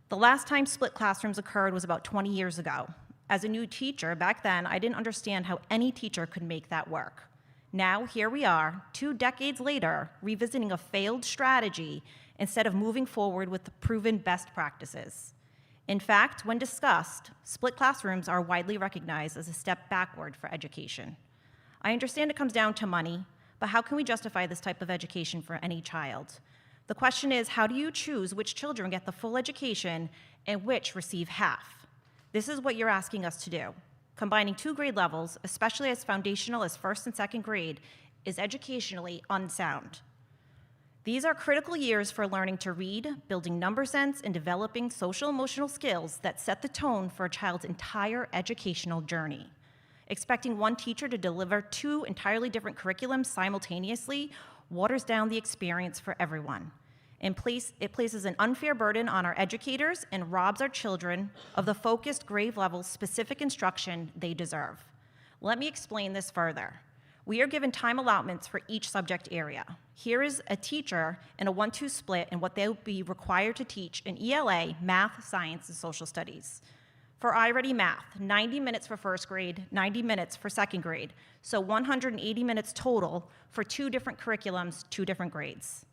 The last time split classrooms occurred was about 20 years ago. As a new teacher, back then, I didn't understand how any teacher could make that work. Now, here we are, 2 decades later, revisiting a failed strategy instead of moving forward with the proven best practices. In fact, when discussed, split classrooms are widely recognized as a step backward for education. I understand it comes down to money, but how can we justify this type of education for any child? The question is, how do you choose which children get the full education and which receive half? This is what you're asking us to do. Combining 2 grade levels, especially as foundational as first and second grade, is educationally unsound. These are critical years for learning to read, building number sense, and developing social-emotional skills that set the tone for a child's entire educational journey. Expecting one teacher to deliver 2 entirely different curriculums simultaneously waters down the experience for everyone. It places an unfair burden on our educators and robs our children of the focused grade level specific instruction they deserve. Let me explain this further. We are given time allotments for each subject area. Here is a teacher in a 1-2 split and what they'll be required to teach in ELA, math, science, and social studies. For I-Ready Math, 90 minutes for first grade, 90 minutes for second grade, so 180 minutes total for 2 different curriculums, 2 different grades.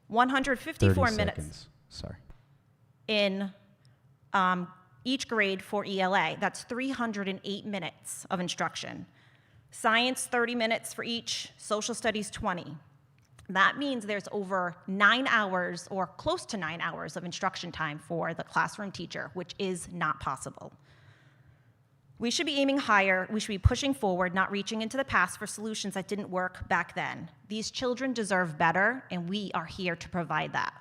154 minutes Sorry. in each grade for ELA. That's 308 minutes of instruction. Science, 30 minutes for each, social studies, 20. That means there's over 9 hours or close to 9 hours of instruction time for the classroom teacher, which is not possible. We should be aiming higher. We should be pushing forward, not reaching into the past for solutions that didn't work back then. These children deserve better, and we are here to provide that.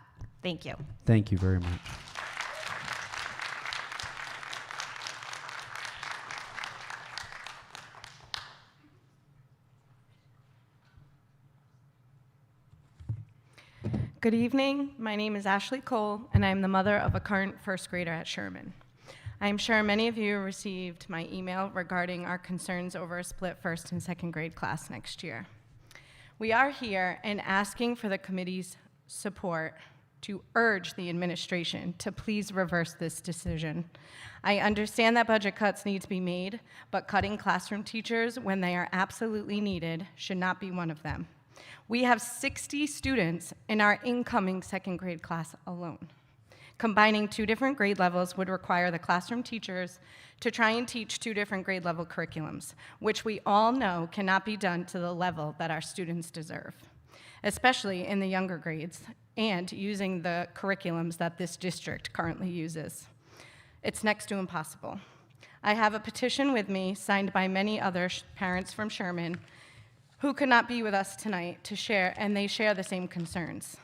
Thank you. Thank you very much. Good evening. My name is Ashley Cole, and I'm the mother of a current first grader at Sherman. I'm sure many of you received my email regarding our concerns over a split first and second grade class next year. We are here and asking for the committee's support to urge the administration to please reverse this decision. I understand that budget cuts need to be made, but cutting classroom teachers when they are absolutely needed should not be one of them. We have 60 students in our incoming second grade class alone. Combining 2 different grade levels would require the classroom teachers to try and teach 2 different grade level curriculums, which we all know cannot be done to the level that our students deserve, especially in the younger grades and using the curriculums that this district currently uses. It's next to impossible. I have a petition with me signed by many other parents from Sherman who could not be with us tonight to share, and they share the same concerns.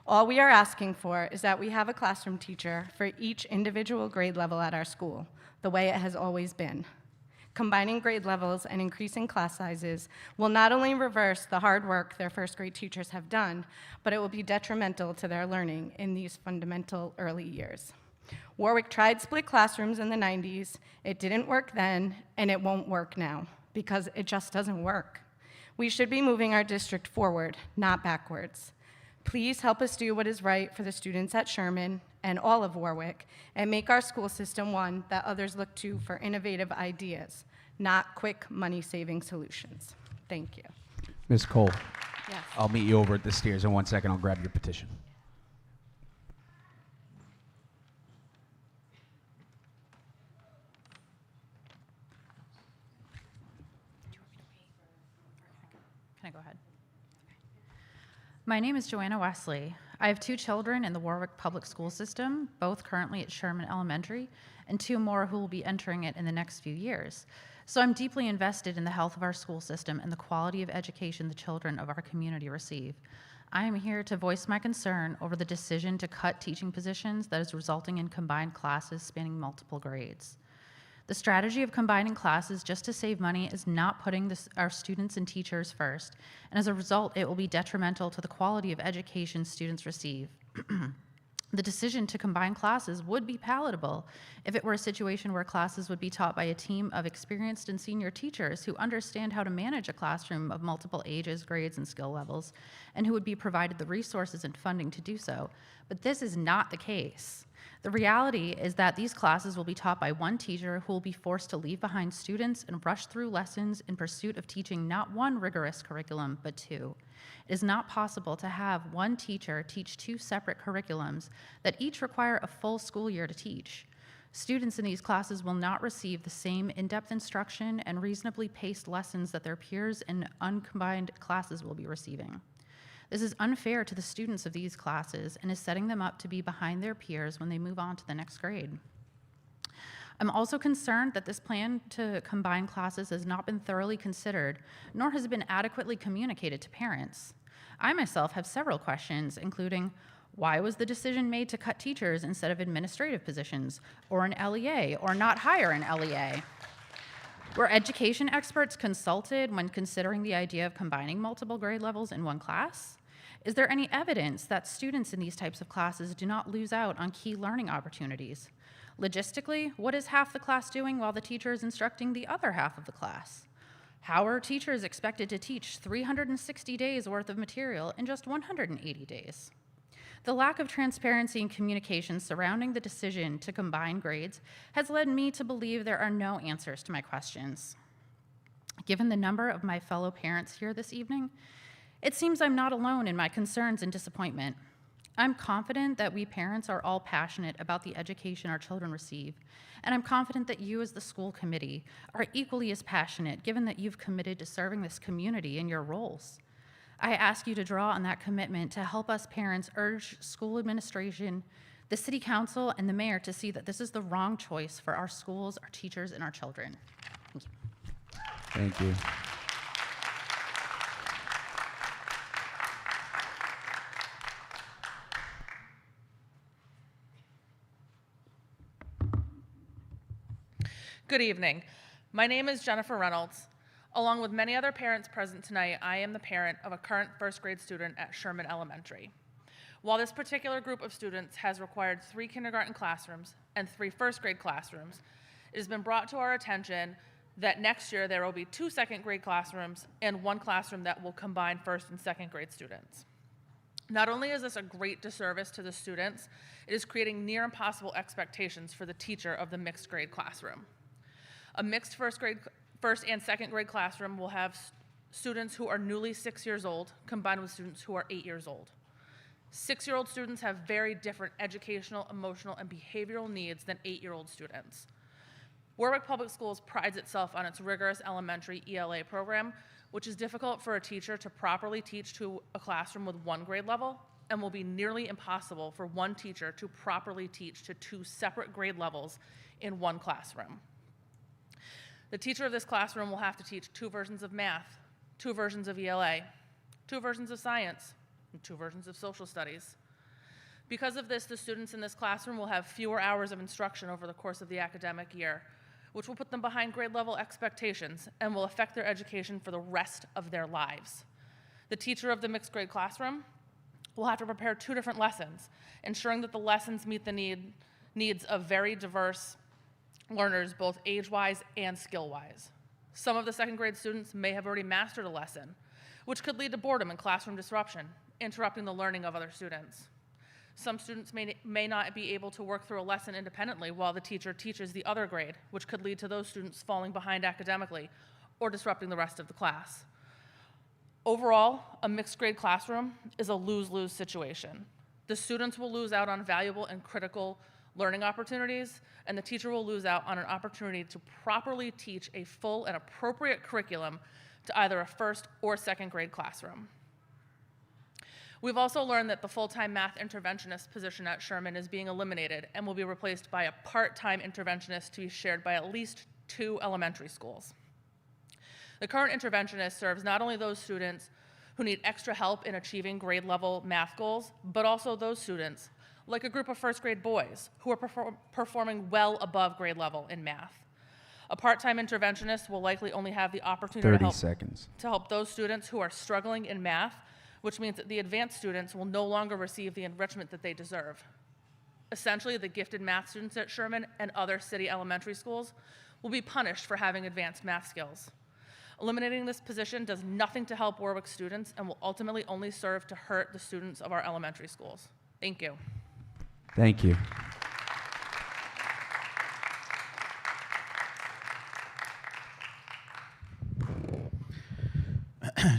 All we are asking for is that we have a classroom teacher for each individual grade level at our school, the way it has always been. Combining grade levels and increasing class sizes will not only reverse the hard work their first grade teachers have done, but it will be detrimental to their learning in these fundamental early years. Warwick tried split classrooms in the 90s. It didn't work then, and it won't work now, because it just doesn't work. We should be moving our district forward, not backwards. Please help us do what is right for the students at Sherman and all of Warwick, and make our school system one that others look to for innovative ideas, not quick money-saving solutions. Thank you. Ms. Cole, Yes. I'll meet you over at the stairs in 1 second. I'll grab your petition. Can I go ahead? My name is Joanna Wesley. I have 2 children in the Warwick Public School System, both currently at Sherman Elementary, and 2 more who will be entering it in the next few years. So I'm deeply invested in the health of our school system and the quality of education the children of our community receive. I am here to voice my concern over the decision to cut teaching positions that is resulting in combined classes spanning multiple grades. The strategy of combining classes just to save money is not putting our students and teachers first, and as a result, it will be detrimental to the quality of education students receive. The decision to combine classes would be palatable if it were a situation where classes would be taught by a team of experienced and senior teachers who understand how to manage a classroom of multiple ages, grades, and skill levels, and who would be provided the resources and funding to do so. But this is not the case. The reality is that these classes will be taught by one teacher who will be forced to leave behind students and rush through lessons in pursuit of teaching not one rigorous curriculum, but 2. It is not possible to have one teacher teach 2 separate curriculums that each require a full school year to teach. Students in these classes will not receive the same in-depth instruction and reasonably paced lessons that their peers in uncombined classes will be receiving. This is unfair to the students of these classes and is setting them up to be behind their peers when they move on to the next grade. I'm also concerned that this plan to combine classes has not been thoroughly considered, nor has it been adequately communicated to parents. I myself have several questions, including, why was the decision made to cut teachers instead of administrative positions, or an LEA, or not hire an LEA? Were education experts consulted when considering the idea of combining multiple grade levels in one class? Is there any evidence that students in these types of classes do not lose out on key learning opportunities? Logistically, what is half the class doing while the teacher is instructing the other half of the class? How are teachers expected to teach 360 days worth of material in just 180 days? The lack of transparency and communication surrounding the decision to combine grades has led me to believe there are no answers to my questions. Given the number of my fellow parents here this evening, it seems I'm not alone in my concerns and disappointment. I'm confident that we parents are all passionate about the education our children receive, and I'm confident that you as the school committee are equally as passionate given that you've committed to serving this community in your roles. I ask you to draw on that commitment to help us parents urge school administration, the city council, and the mayor to see that this is the wrong choice for our schools, our teachers, and our children. Thank you. Thank you. Good evening. My name is Jennifer Reynolds. Along with many other parents present tonight, I am the parent of a current first grade student at Sherman Elementary. While this particular group of students has required 3 kindergarten classrooms and 3 first grade classrooms, it has been brought to our attention that next year there will be 2 second grade classrooms and 1 classroom that will combine first and second grade students. Not only is this a great disservice to the students, it is creating near impossible expectations for the teacher of the mixed grade classroom. A mixed first and second grade classroom will have students who are newly 6 years old combined with students who are 8 years old. 6-year-old students have very different educational, emotional, and behavioral needs than 8-year-old students. Warwick Public Schools prides itself on its rigorous elementary ELA program, which is difficult for a teacher to properly teach to a classroom with 1 grade level and will be nearly impossible for one teacher to properly teach to 2 separate grade levels in 1 classroom. The teacher of this classroom will have to teach 2 versions of math, 2 versions of ELA, 2 versions of science, and 2 versions of social studies. Because of this, the students in this classroom will have fewer hours of instruction over the course of the academic year, which will put them behind grade level expectations and will affect their education for the rest of their lives. The teacher of the mixed grade classroom will have to prepare 2 different lessons, ensuring that the lessons meet the needs of very diverse learners, both age-wise and skill-wise. Some of the second grade students may have already mastered a lesson, which could lead to boredom and classroom disruption, interrupting the learning of other students. Some students may not be able to work through a lesson independently while the teacher teaches the other grade, which could lead to those students falling behind academically or disrupting the rest of the class. Overall, a mixed grade classroom is a lose-lose situation. The students will lose out on valuable and critical learning opportunities, and the teacher will lose out on an opportunity to properly teach a full and appropriate curriculum to either a first or second grade classroom. We've also learned that the full-time math interventionist position at Sherman is being eliminated and will be replaced by a part-time interventionist to be shared by at least 2 elementary schools. The current interventionist serves not only those students who need extra help in achieving grade level math goals, but also those students, like a group of first grade boys who are performing well above grade level in math. A part-time interventionist will likely only have the opportunity 30 seconds. to help those students who are struggling in math, which means that the advanced students will no longer receive the enrichment that they deserve. Essentially, the gifted math students at Sherman and other city elementary schools will be punished for having advanced math skills. Eliminating this position does nothing to help Warwick students and will ultimately only serve to hurt the students of our elementary schools. Thank you. Thank you.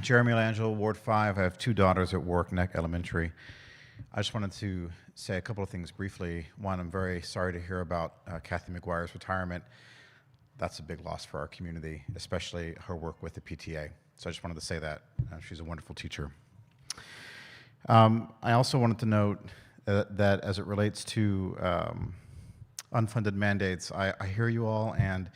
Jeremy Langell, Ward 5. I have 2 daughters at Warwick Neck Elementary. I just wanted to say a couple of things briefly. One, I'm very sorry to hear about Kathy McGuire's retirement. That's a big loss for our community, especially her work with the PTA. So I just wanted to say that. She's a wonderful teacher. I also wanted to note that as it relates to unfunded mandates, I hear you all, and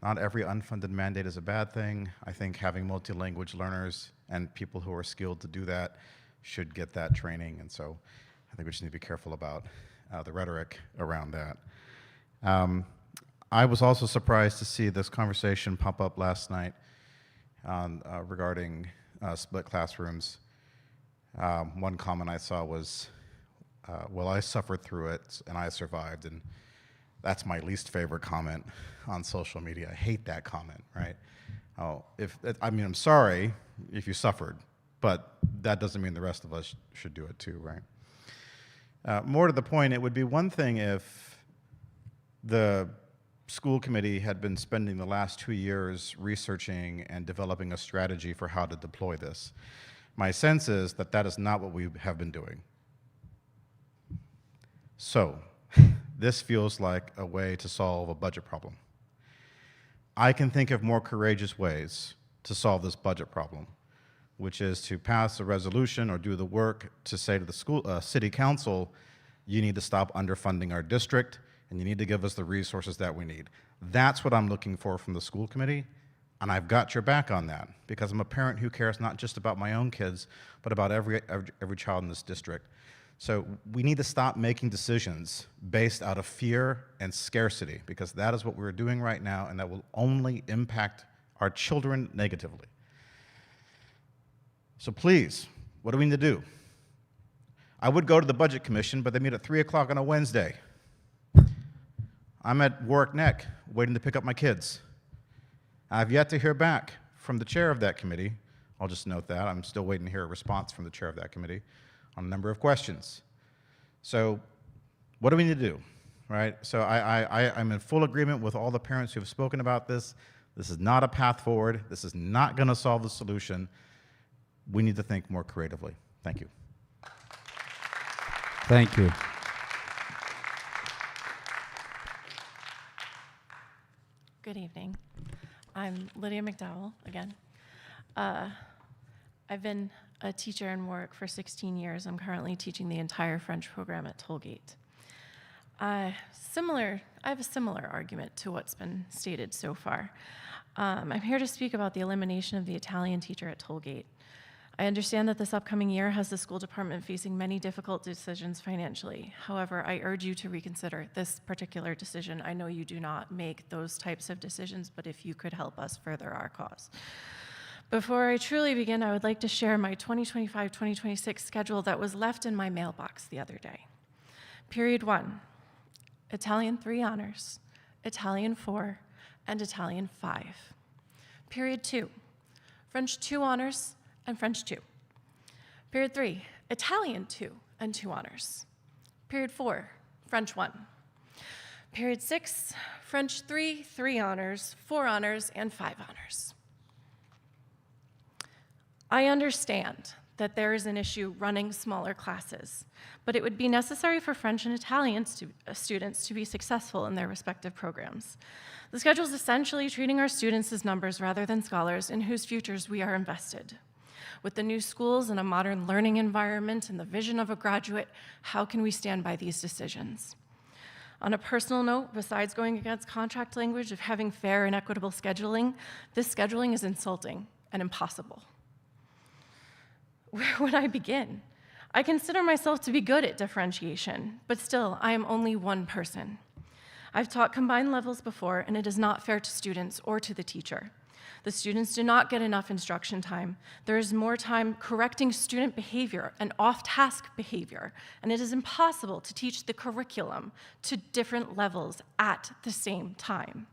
not every unfunded mandate is a bad thing. I think having multi-language learners and people who are skilled to do that should get that training, and so I think we just need to be careful about the rhetoric around that. I was also surprised to see this conversation pop up last night regarding split classrooms. One comment I saw was, well, I suffered through it and I survived, and that's my least favorite comment on social media. I hate that comment, right? Oh, I'm sorry if you suffered, but that doesn't mean the rest of us should do it too, right? More to the point, it would be one thing if the school committee had been spending the last 2 years researching and developing a strategy for how to deploy this. My sense is that that is not what we have been doing. So, this feels like a way to solve a budget problem. I can think of more courageous ways to solve this budget problem, which is to pass a resolution or do the work to say to the city council, you need to stop underfunding our district and you need to give us the resources that we need. That's what I'm looking for from the school committee, and I've got your back on that because I'm a parent who cares not just about my own kids, but about every child in this district. So we need to stop making decisions based out of fear and scarcity, because that is what we're doing right now, and that will only impact our children negatively. So please, what do we need to do? I would go to the Budget Commission, but they meet at 3 o'clock on a Wednesday. I'm at Warwick Neck waiting to pick up my kids. I've yet to hear back from the chair of that committee. I'll just note that. I'm still waiting to hear a response from the chair of that committee on a number of questions. So what do we need to do, right? So I'm in full agreement with all the parents who have spoken about this. This is not a path forward. This is not going to solve the solution. We need to think more creatively. Thank you. Thank you. Good evening. I'm Lydia McDowell again. I've been a teacher in Warwick for 16 years. I'm currently teaching the entire French program at Tollgate. I have a similar argument to what's been stated so far. I'm here to speak about the elimination of the Italian teacher at Tollgate. I understand that this upcoming year has the school department facing many difficult decisions financially. However, I urge you to reconsider this particular decision. I know you do not make those types of decisions, but if you could help us further our cause. Before I truly begin, I would like to share my 2025-2026 schedule that was left in my mailbox the other day. Period 1, Italian 3 honors, Italian 4, and Italian 5. Period 2, French 2 honors, and French 2. Period 3, Italian 2 and 2 honors. Period 4, French 1. Period 6, French 3, 3 honors, 4 honors, and 5 honors. I understand that there is an issue running smaller classes, but it would be necessary for French and Italian students to be successful in their respective programs. The schedule is essentially treating our students as numbers rather than scholars in whose futures we are invested. With the new schools and a modern learning environment and the vision of a graduate, how can we stand by these decisions? On a personal note, besides going against contract language of having fair and equitable scheduling, this scheduling is insulting and impossible. Where would I begin? I consider myself to be good at differentiation, but still, I am only one person. I've taught combined levels before, and it is not fair to students or to the teacher. The students do not get enough instruction time. There is more time correcting student behavior and off-task behavior, and it is impossible to teach the curriculum to different levels at the same time.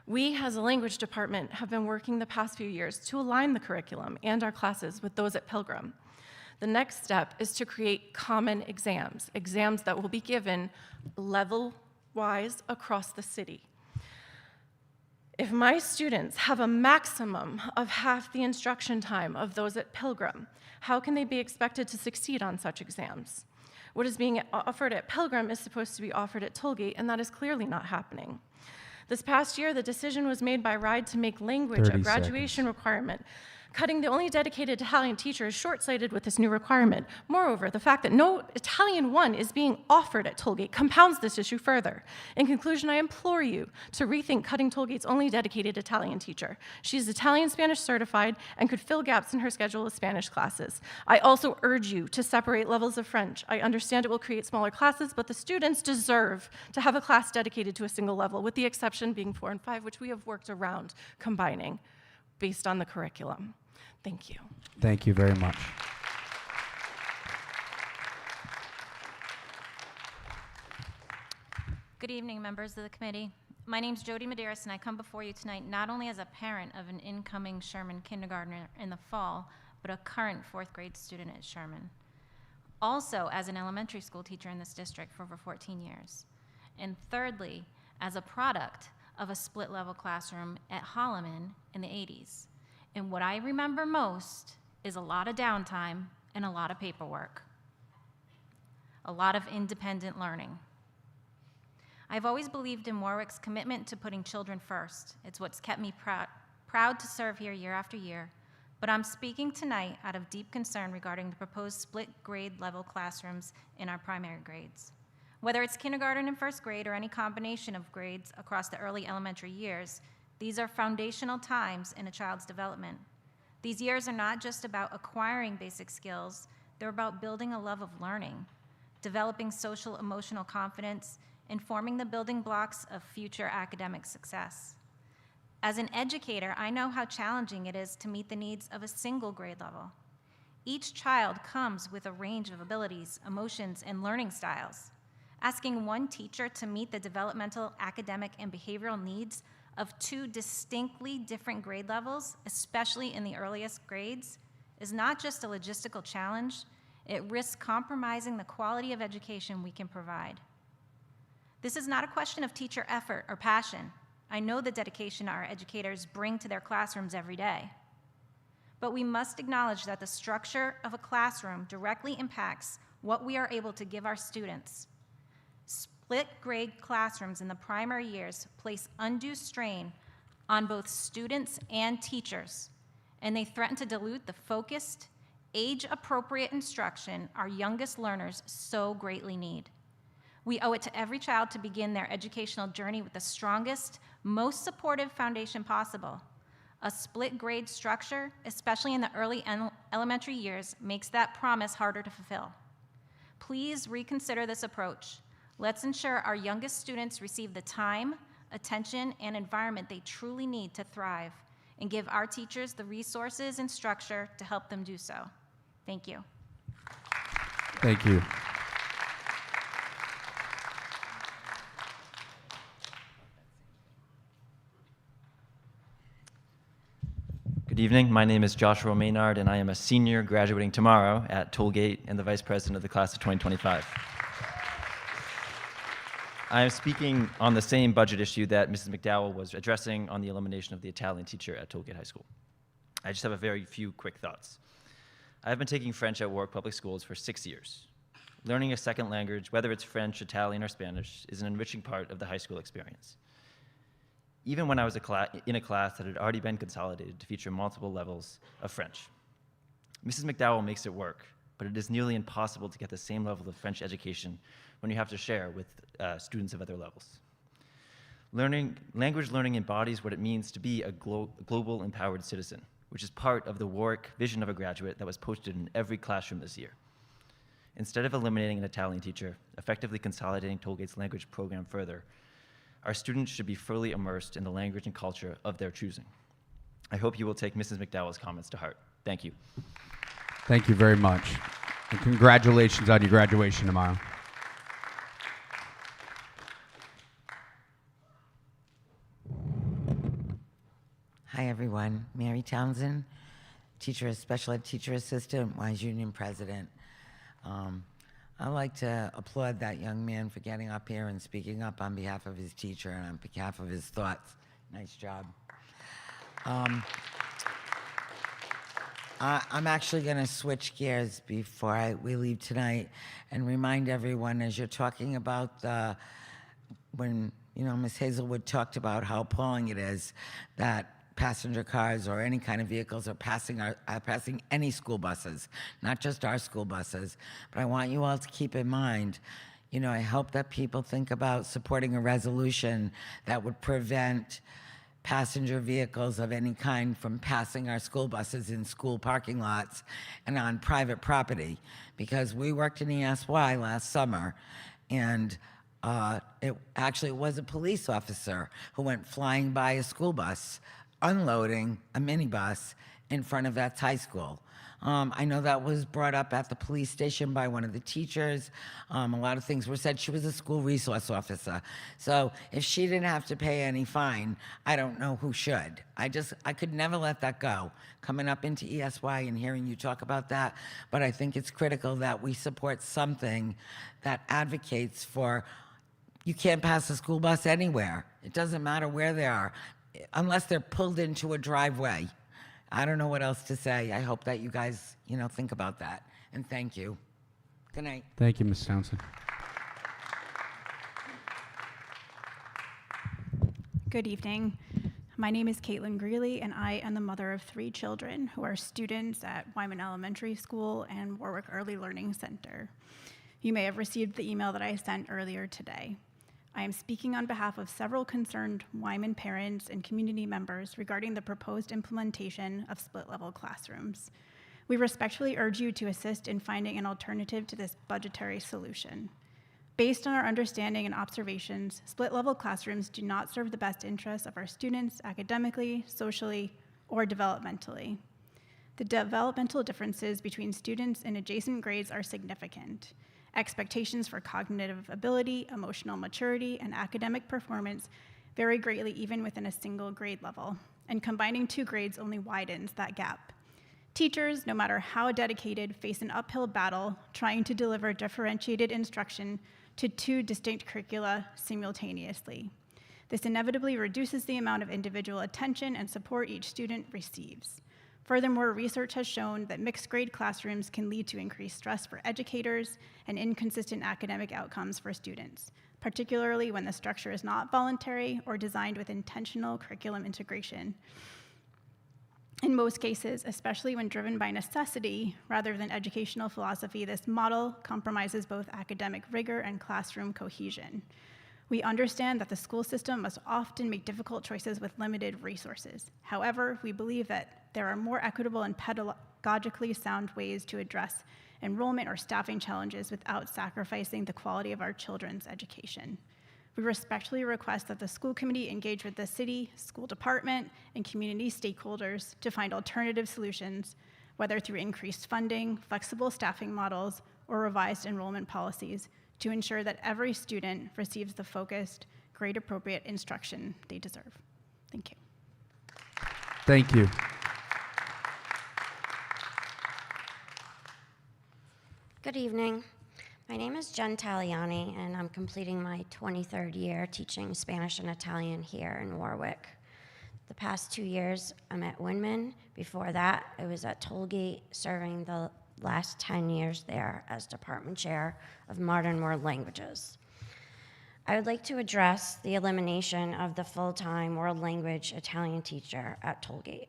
We, as a language department, have been working the past few years to align the curriculum and our classes with those at Pilgrim. The next step is to create common exams that will be given level-wise across the city. If my students have a maximum of half the instruction time of those at Pilgrim, how can they be expected to succeed on such exams? What is being offered at Pilgrim is supposed to be offered at Tollgate, and that is clearly not happening. This past year, the decision was made by RIDE to make language a graduation requirement. Cutting the only dedicated Italian teacher is short-sighted with this new requirement. Moreover, the fact that no Italian 1 is being offered at Tollgate compounds this issue further. In conclusion, I implore you to rethink cutting Tollgate's only dedicated Italian teacher. She is Italian-Spanish certified and could fill gaps in her schedule of Spanish classes. I also urge you to separate levels of French. I understand it will create smaller classes, but the students deserve to have a class dedicated to a single level, with the exception being 4 and 5, which we have worked around combining based on the curriculum. Thank you. Thank you very much. Good evening, members of the committee. My name's Jody Medeiros, and I come before you tonight not only as a parent of an incoming Sherman kindergartner in the fall, but a current 4th grade student at Sherman. Also as an elementary school teacher in this district for over 14 years. And thirdly, as a product of a split-level classroom at Holloman in the 80s. And what I remember most is a lot of downtime and a lot of paperwork. A lot of independent learning. I've always believed in Warwick's commitment to putting children first. It's what's kept me proud to serve here year after year. But I'm speaking tonight out of deep concern regarding the proposed split grade level classrooms in our primary grades. Whether it's kindergarten and 1st grade or any combination of grades across the early elementary years, these are foundational times in a child's development. These years are not just about acquiring basic skills, they're about building a love of learning, developing social emotional confidence, and forming the building blocks of future academic success. As an educator, I know how challenging it is to meet the needs of a single grade level. Each child comes with a range of abilities, emotions, and learning styles. Asking one teacher to meet the developmental, academic, and behavioral needs of 2 distinctly different grade levels, especially in the earliest grades, is not just a logistical challenge, it risks compromising the quality of education we can provide. This is not a question of teacher effort or passion. I know the dedication our educators bring to their classrooms every day. But we must acknowledge that the structure of a classroom directly impacts what we are able to give our students. Split grade classrooms in the primary years place undue strain on both students and teachers, and they threaten to dilute the focused, age-appropriate instruction our youngest learners so greatly need. We owe it to every child to begin their educational journey with the strongest, most supportive foundation possible. A split grade structure, especially in the early elementary years, makes that promise harder to fulfill. Please reconsider this approach. Let's ensure our youngest students receive the time, attention, and environment they truly need to thrive, and give our teachers the resources and structure to help them do so. Thank you. Thank you. Good evening. My name is Joshua Maynard, and I am a senior graduating tomorrow at Tollgate and the vice president of the class of 2025. I am speaking on the same budget issue that Mrs. McDowell was addressing on the elimination of the Italian teacher at Tollgate High School. I just have a very few quick thoughts. I have been taking French at Warwick Public Schools for 6 years. Learning a second language, whether it's French, Italian, or Spanish, is an enriching part of the high school experience. Even when I was in a class that had already been consolidated to feature multiple levels of French. Mrs. McDowell makes it work, but it is nearly impossible to get the same level of French education when you have to share with students of other levels. Language learning embodies what it means to be a global empowered citizen, which is part of the Warwick vision of a graduate that was posted in every classroom this year. Instead of eliminating an Italian teacher, effectively consolidating Tollgate's language program further, our students should be fully immersed in the language and culture of their choosing. I hope you will take Mrs. McDowell's comments to heart. Thank you. Thank you very much. And congratulations on your graduation tomorrow. Hi, everyone. Mary Townsend, special ed teacher assistant, Wise Union president. I'd like to applaud that young man for getting up here and speaking up on behalf of his teacher and on behalf of his thoughts. Nice job. I'm actually going to switch gears before we leave tonight and remind everyone, as you're talking about when Ms. Hazelwood talked about how appalling it is that passenger cars or any kind of vehicles are passing any school buses, not just our school buses. But I want you all to keep in mind, I hope that people think about supporting a resolution that would prevent passenger vehicles of any kind from passing our school buses in school parking lots and on private property. Because we worked in ESY last summer, and it actually was a police officer who went flying by a school bus, unloading a minibus in front of Vets High School. I know that was brought up at the police station by one of the teachers. A lot of things were said. She was a school resource officer. So if she didn't have to pay any fine, I don't know who should. I could never let that go. Coming up into ESY and hearing you talk about that, but I think it's critical that we support something that advocates for, you can't pass a school bus anywhere. It doesn't matter where they are, unless they're pulled into a driveway. I don't know what else to say. I hope that you guys, think about that. And thank you. Good night. Thank you, Ms. Townsend. Good evening. My name is Caitlin Greeley, and I am the mother of 3 children who are students at Wyman Elementary School and Warwick Early Learning Center. You may have received the email that I sent earlier today. I am speaking on behalf of several concerned Wyman parents and community members regarding the proposed implementation of split-level classrooms. We respectfully urge you to assist in finding an alternative to this budgetary solution. Based on our understanding and observations, split-level classrooms do not serve the best interests of our students academically, socially, or developmentally. The developmental differences between students in adjacent grades are significant. Expectations for cognitive ability, emotional maturity, and academic performance vary greatly even within a single grade level, and combining 2 grades only widens that gap. Teachers, no matter how dedicated, face an uphill battle trying to deliver differentiated instruction to 2 distinct curricula simultaneously. This inevitably reduces the amount of individual attention and support each student receives. Furthermore, research has shown that mixed grade classrooms can lead to increased stress for educators and inconsistent academic outcomes for students, particularly when the structure is not voluntary or designed with intentional curriculum integration. In most cases, especially when driven by necessity rather than educational philosophy, this model compromises both academic rigor and classroom cohesion. We understand that the school system must often make difficult choices with limited resources. However, we believe that there are more equitable and pedagogically sound ways to address enrollment or staffing challenges without sacrificing the quality of our children's education. We respectfully request that the school committee engage with the city, school department, and community stakeholders to find alternative solutions, whether through increased funding, flexible staffing models, or revised enrollment policies, to ensure that every student receives the focused, grade-appropriate instruction they deserve. Thank you. Thank you. Good evening. My name is Jen Taliani, and I'm completing my 23rd year teaching Spanish and Italian here in Warwick. The past 2 years, I'm at Winman. Before that, I was at Tollgate, serving the last 10 years there as department chair of modern world languages. I would like to address the elimination of the full-time world language Italian teacher at Tollgate.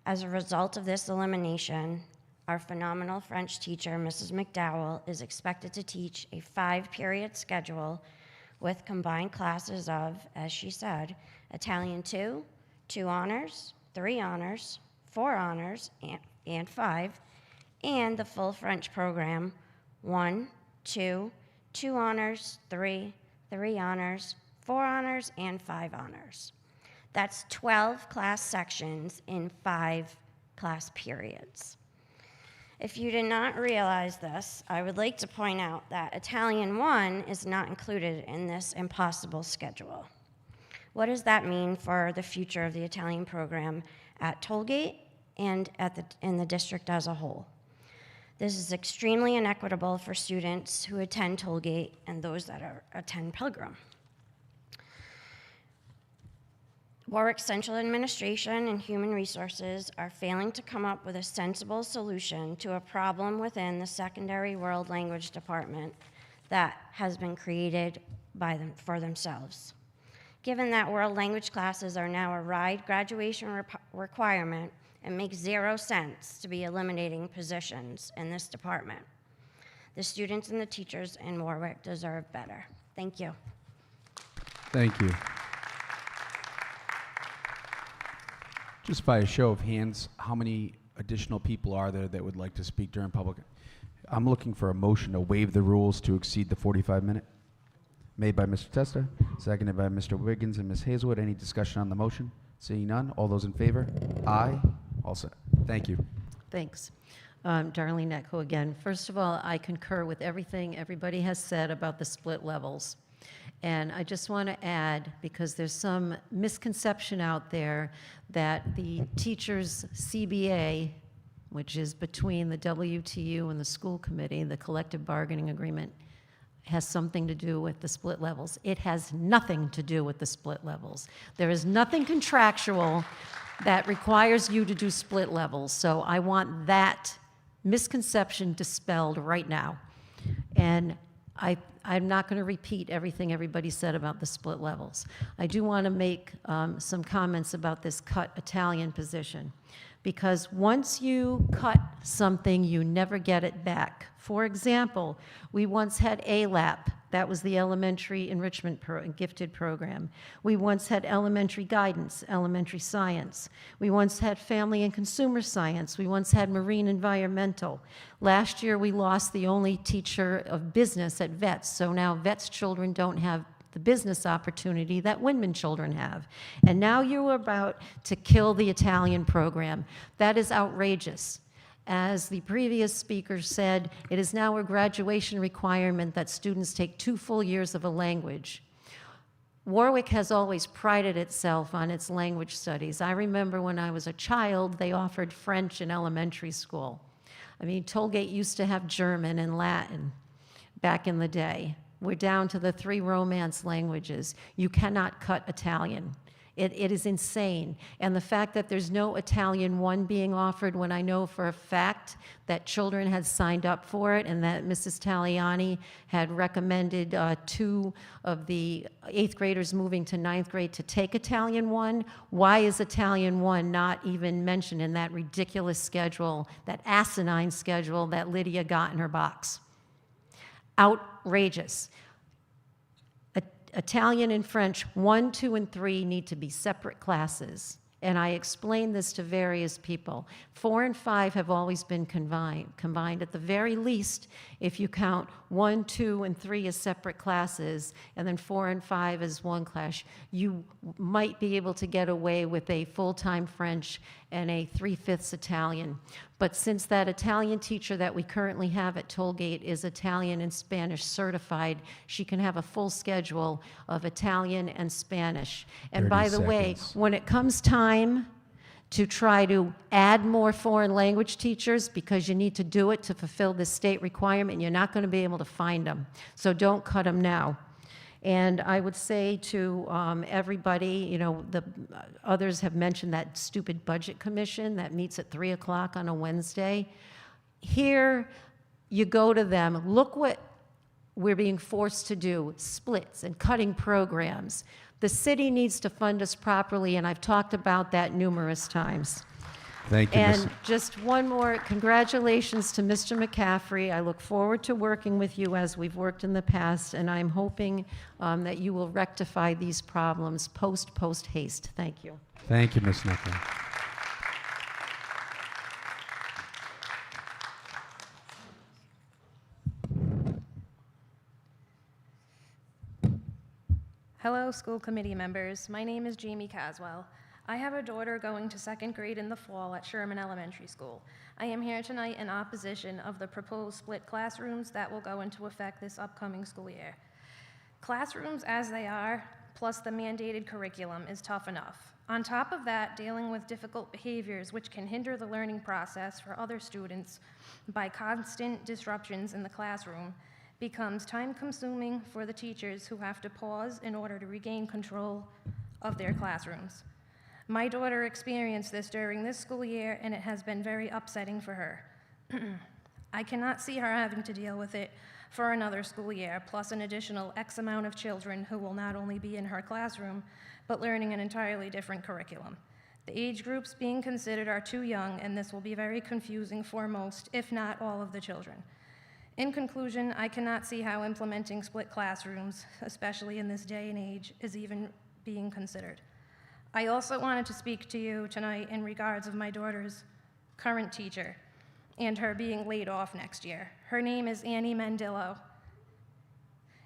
As a result of this elimination, our phenomenal French teacher, Mrs. McDowell, is expected to teach a 5-period schedule with combined classes of, as she said, Italian 2, 2 honors, 3 honors, 4 honors, and 5, and the full French program, 1, 2, 2 honors, 3, 3 honors, 4 honors, and 5 honors. That's 12 class sections in 5 class periods. If you did not realize this, I would like to point out that Italian 1 is not included in this impossible schedule. What does that mean for the future of the Italian program at Tollgate and in the district as a whole? This is extremely inequitable for students who attend Tollgate and those that attend Pilgrim. Warwick Central Administration and Human Resources are failing to come up with a sensible solution to a problem within the secondary world language department that has been created by them for themselves. Given that world language classes are now a RIDE graduation requirement, it makes 0 sense to be eliminating positions in this department. The students and the teachers in Warwick deserve better. Thank you. Thank you. Just by a show of hands, how many additional people are there that would like to speak during public? I'm looking for a motion to waive the rules to exceed the 45-minute. Made by Mr. Testa, seconded by Mr. Wiggins and Ms. Hazelwood. Any discussion on the motion? Seeing none, all those in favor? Aye. All set. Thank you. Thanks. Darlene Netco again. First of all, I concur with everything everybody has said about the split levels. And I just want to add, because there's some misconception out there that the teachers' CBA, which is between the WTU and the school committee, the collective bargaining agreement, has something to do with the split levels. It has nothing to do with the split levels. There is nothing contractual that requires you to do split levels. So I want that misconception dispelled right now. And I'm not going to repeat everything everybody said about the split levels. I do want to make some comments about this cut Italian position, because once you cut something, you never get it back. For example, we once had ALAP. That was the Elementary Enrichment Gifted Program. We once had elementary guidance, elementary science. We once had family and consumer science. We once had marine environmental. Last year, we lost the only teacher of business at VETS, so now VETS children don't have the business opportunity that Windman children have. And now you're about to kill the Italian program. That is outrageous. As the previous speaker said, it is now a graduation requirement that students take 2 full years of a language. Warwick has always prided itself on its language studies. I remember when I was a child, they offered French in elementary school. I mean, Tollgate used to have German and Latin back in the day. We're down to the 3 Romance languages. You cannot cut Italian. It is insane. And the fact that there's no Italian 1 being offered, when I know for a fact that children had signed up for it and that Mrs. Taliani had recommended 2 of the 8th graders moving to 9th grade to take Italian 1, why is Italian 1 not even mentioned in that ridiculous schedule, that asinine schedule that Lydia got in her box? Outrageous. Italian and French 1, 2, and 3 need to be separate classes. And I explained this to various people. 4 and 5 have always been combined. At the very least, if you count 1, 2, and 3 as separate classes, and then 4 and 5 as one class, you might be able to get away with a full-time French and a 3/5 Italian. But since that Italian teacher that we currently have at Tollgate is Italian and Spanish certified, she can have a full schedule of Italian and Spanish. And by the way, when it comes time to try to add more foreign language teachers, because you need to do it to fulfill this state requirement, you're not going to be able to find them. So don't cut them now. And I would say to everybody, you know, the others have mentioned that stupid budget commission that meets at 3 o'clock on a Wednesday. Here, you go to them, look what we're being forced to do, splits and cutting programs. The city needs to fund us properly, and I've talked about that numerous times. Thank you, And just one more, congratulations to Mr. McCaffrey. I look forward to working with you as we've worked in the past, and I'm hoping that you will rectify these problems post haste. Thank you. Thank you, Ms. Netco. Hello, school committee members. My name is Jamie Caswell. I have a daughter going to 2nd grade in the fall at Sherman Elementary School. I am here tonight in opposition of the proposed split classrooms that will go into effect this upcoming school year. Classrooms as they are, plus the mandated curriculum, is tough enough. On top of that, dealing with difficult behaviors which can hinder the learning process for other students by constant disruptions in the classroom becomes time-consuming for the teachers who have to pause in order to regain control of their classrooms. My daughter experienced this during this school year, and it has been very upsetting for her. I cannot see her having to deal with it for another school year, plus an additional X amount of children who will not only be in her classroom, but learning an entirely different curriculum. The age groups being considered are too young, and this will be very confusing for most, if not all, of the children. In conclusion, I cannot see how implementing split classrooms, especially in this day and age, is even being considered. I also wanted to speak to you tonight in regards of my daughter's current teacher and her being laid off next year. Her name is Annie Mendillo.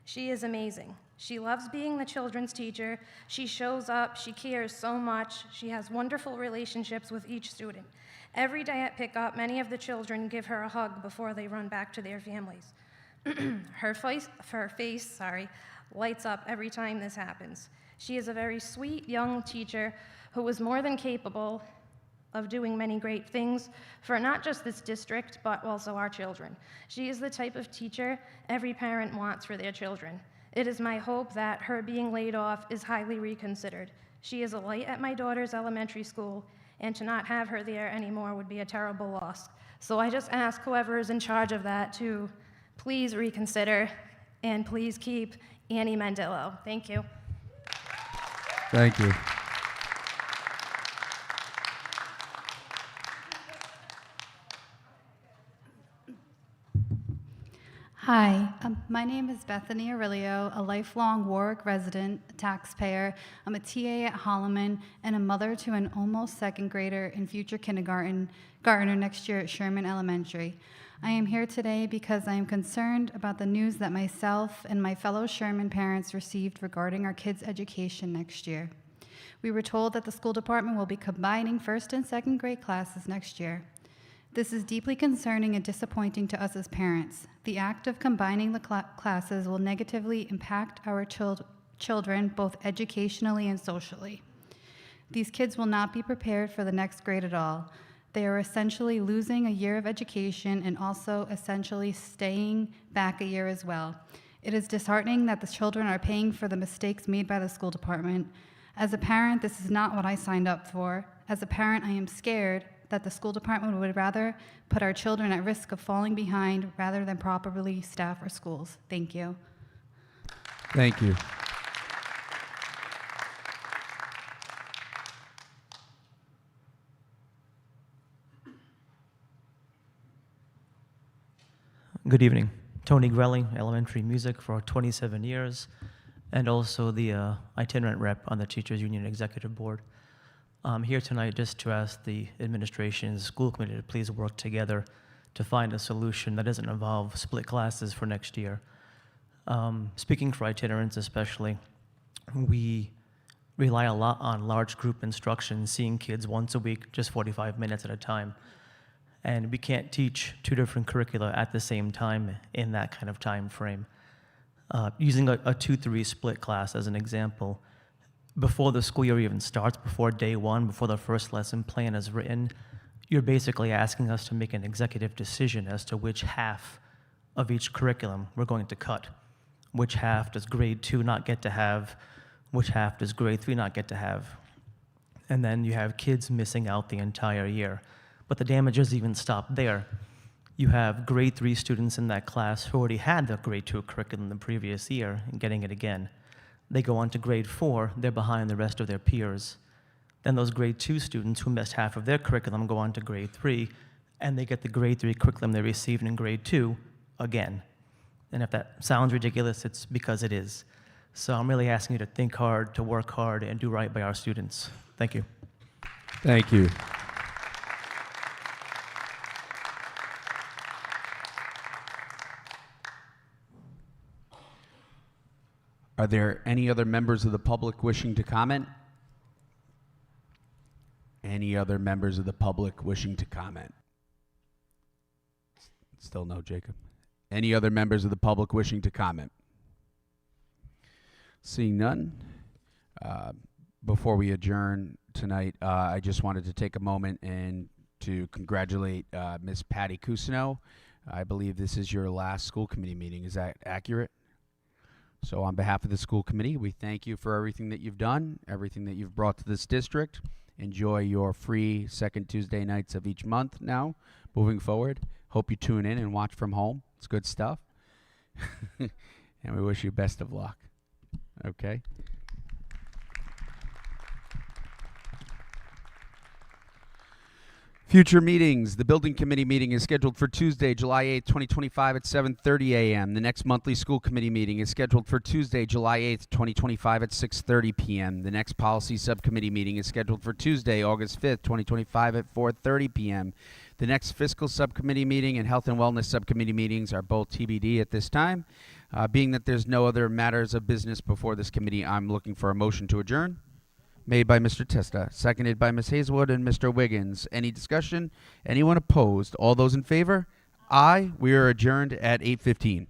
She is amazing. She loves being the children's teacher. She shows up. She cares so much. She has wonderful relationships with each student. Every day at pickup, many of the children give her a hug before they run back to their families. Her face lights up every time this happens. She is a very sweet young teacher who is more than capable of doing many great things for not just this district, but also our children. She is the type of teacher every parent wants for their children. It is my hope that her being laid off is highly reconsidered. She is a light at my daughter's elementary school, and to not have her there anymore would be a terrible loss. So I just ask whoever is in charge of that to please reconsider and please keep Annie Mandillo. Thank you. Thank you. Hi, my name is Bethany Aurelio, a lifelong Warwick resident, a taxpayer. I'm a TA at Holloman and a mother to an almost second grader and future kindergartner next year at Sherman Elementary. I am here today because I am concerned about the news that myself and my fellow Sherman parents received regarding our kids' education next year. We were told that the school department will be combining first and second grade classes next year. This is deeply concerning and disappointing to us as parents. The act of combining the classes will negatively impact our children both educationally and socially. These kids will not be prepared for the next grade at all. They are essentially losing a year of education and also essentially staying back a year as well. It is disheartening that the children are paying for the mistakes made by the school department. As a parent, this is not what I signed up for. As a parent, I am scared that the school department would rather put our children at risk of falling behind rather than properly staff our schools. Thank you. Thank you. Good evening. Tony Grelling, elementary music for 27 years, and also the itinerant rep on the Teachers Union Executive Board. I'm here tonight just to ask the administration and the school committee to please work together to find a solution that doesn't involve split classes for next year. Speaking for itinerants especially, we rely a lot on large group instruction, seeing kids once a week, just 45 minutes at a time. And we can't teach two different curricula at the same time in that kind of time frame. Using a 2-3 split class as an example, before the school year even starts, before day one, before the first lesson plan is written, you're basically asking us to make an executive decision as to which half of each curriculum we're going to cut. Which half does grade 2 not get to have? Which half does grade 3 not get to have? And then you have kids missing out the entire year. But the damage doesn't even stop there. You have grade 3 students in that class who already had the grade 2 curriculum the previous year and getting it again. They go on to grade 4, they're behind the rest of their peers. Then those grade 2 students who missed half of their curriculum go on to grade 3, and they get the grade 3 curriculum they received in grade 2 again. And if that sounds ridiculous, it's because it is. So I'm really asking you to think hard, to work hard, and do right by our students. Thank you. Thank you. Are there any other members of the public wishing to comment? Any other members of the public wishing to comment? Still no, Jacob. Any other members of the public wishing to comment? Seeing none, before we adjourn tonight, I just wanted to take a moment and to congratulate Ms. Patty Cousineau. I believe this is your last school committee meeting. Is that accurate? So on behalf of the school committee, we thank you for everything that you've done, everything that you've brought to this district. Enjoy your free second Tuesday nights of each month now, moving forward. Hope you tune in and watch from home. It's good stuff. And we wish you best of luck. Okay? Future meetings. The building committee meeting is scheduled for Tuesday, July 8th, 2025 at 7:30 a.m. The next monthly school committee meeting is scheduled for Tuesday, July 8th, 2025 at 6:30 p.m. The next policy subcommittee meeting is scheduled for Tuesday, August 5th, 2025 at 4:30 p.m. The next fiscal subcommittee meeting and health and wellness subcommittee meetings are both TBD at this time. Being that there's no other matters of business before this committee, I'm looking for a motion to adjourn. Made by Mr. Testa, seconded by Ms. Hazelwood and Mr. Wiggins. Any discussion? Anyone opposed? All those in favor? Aye. We are adjourned at 8:15.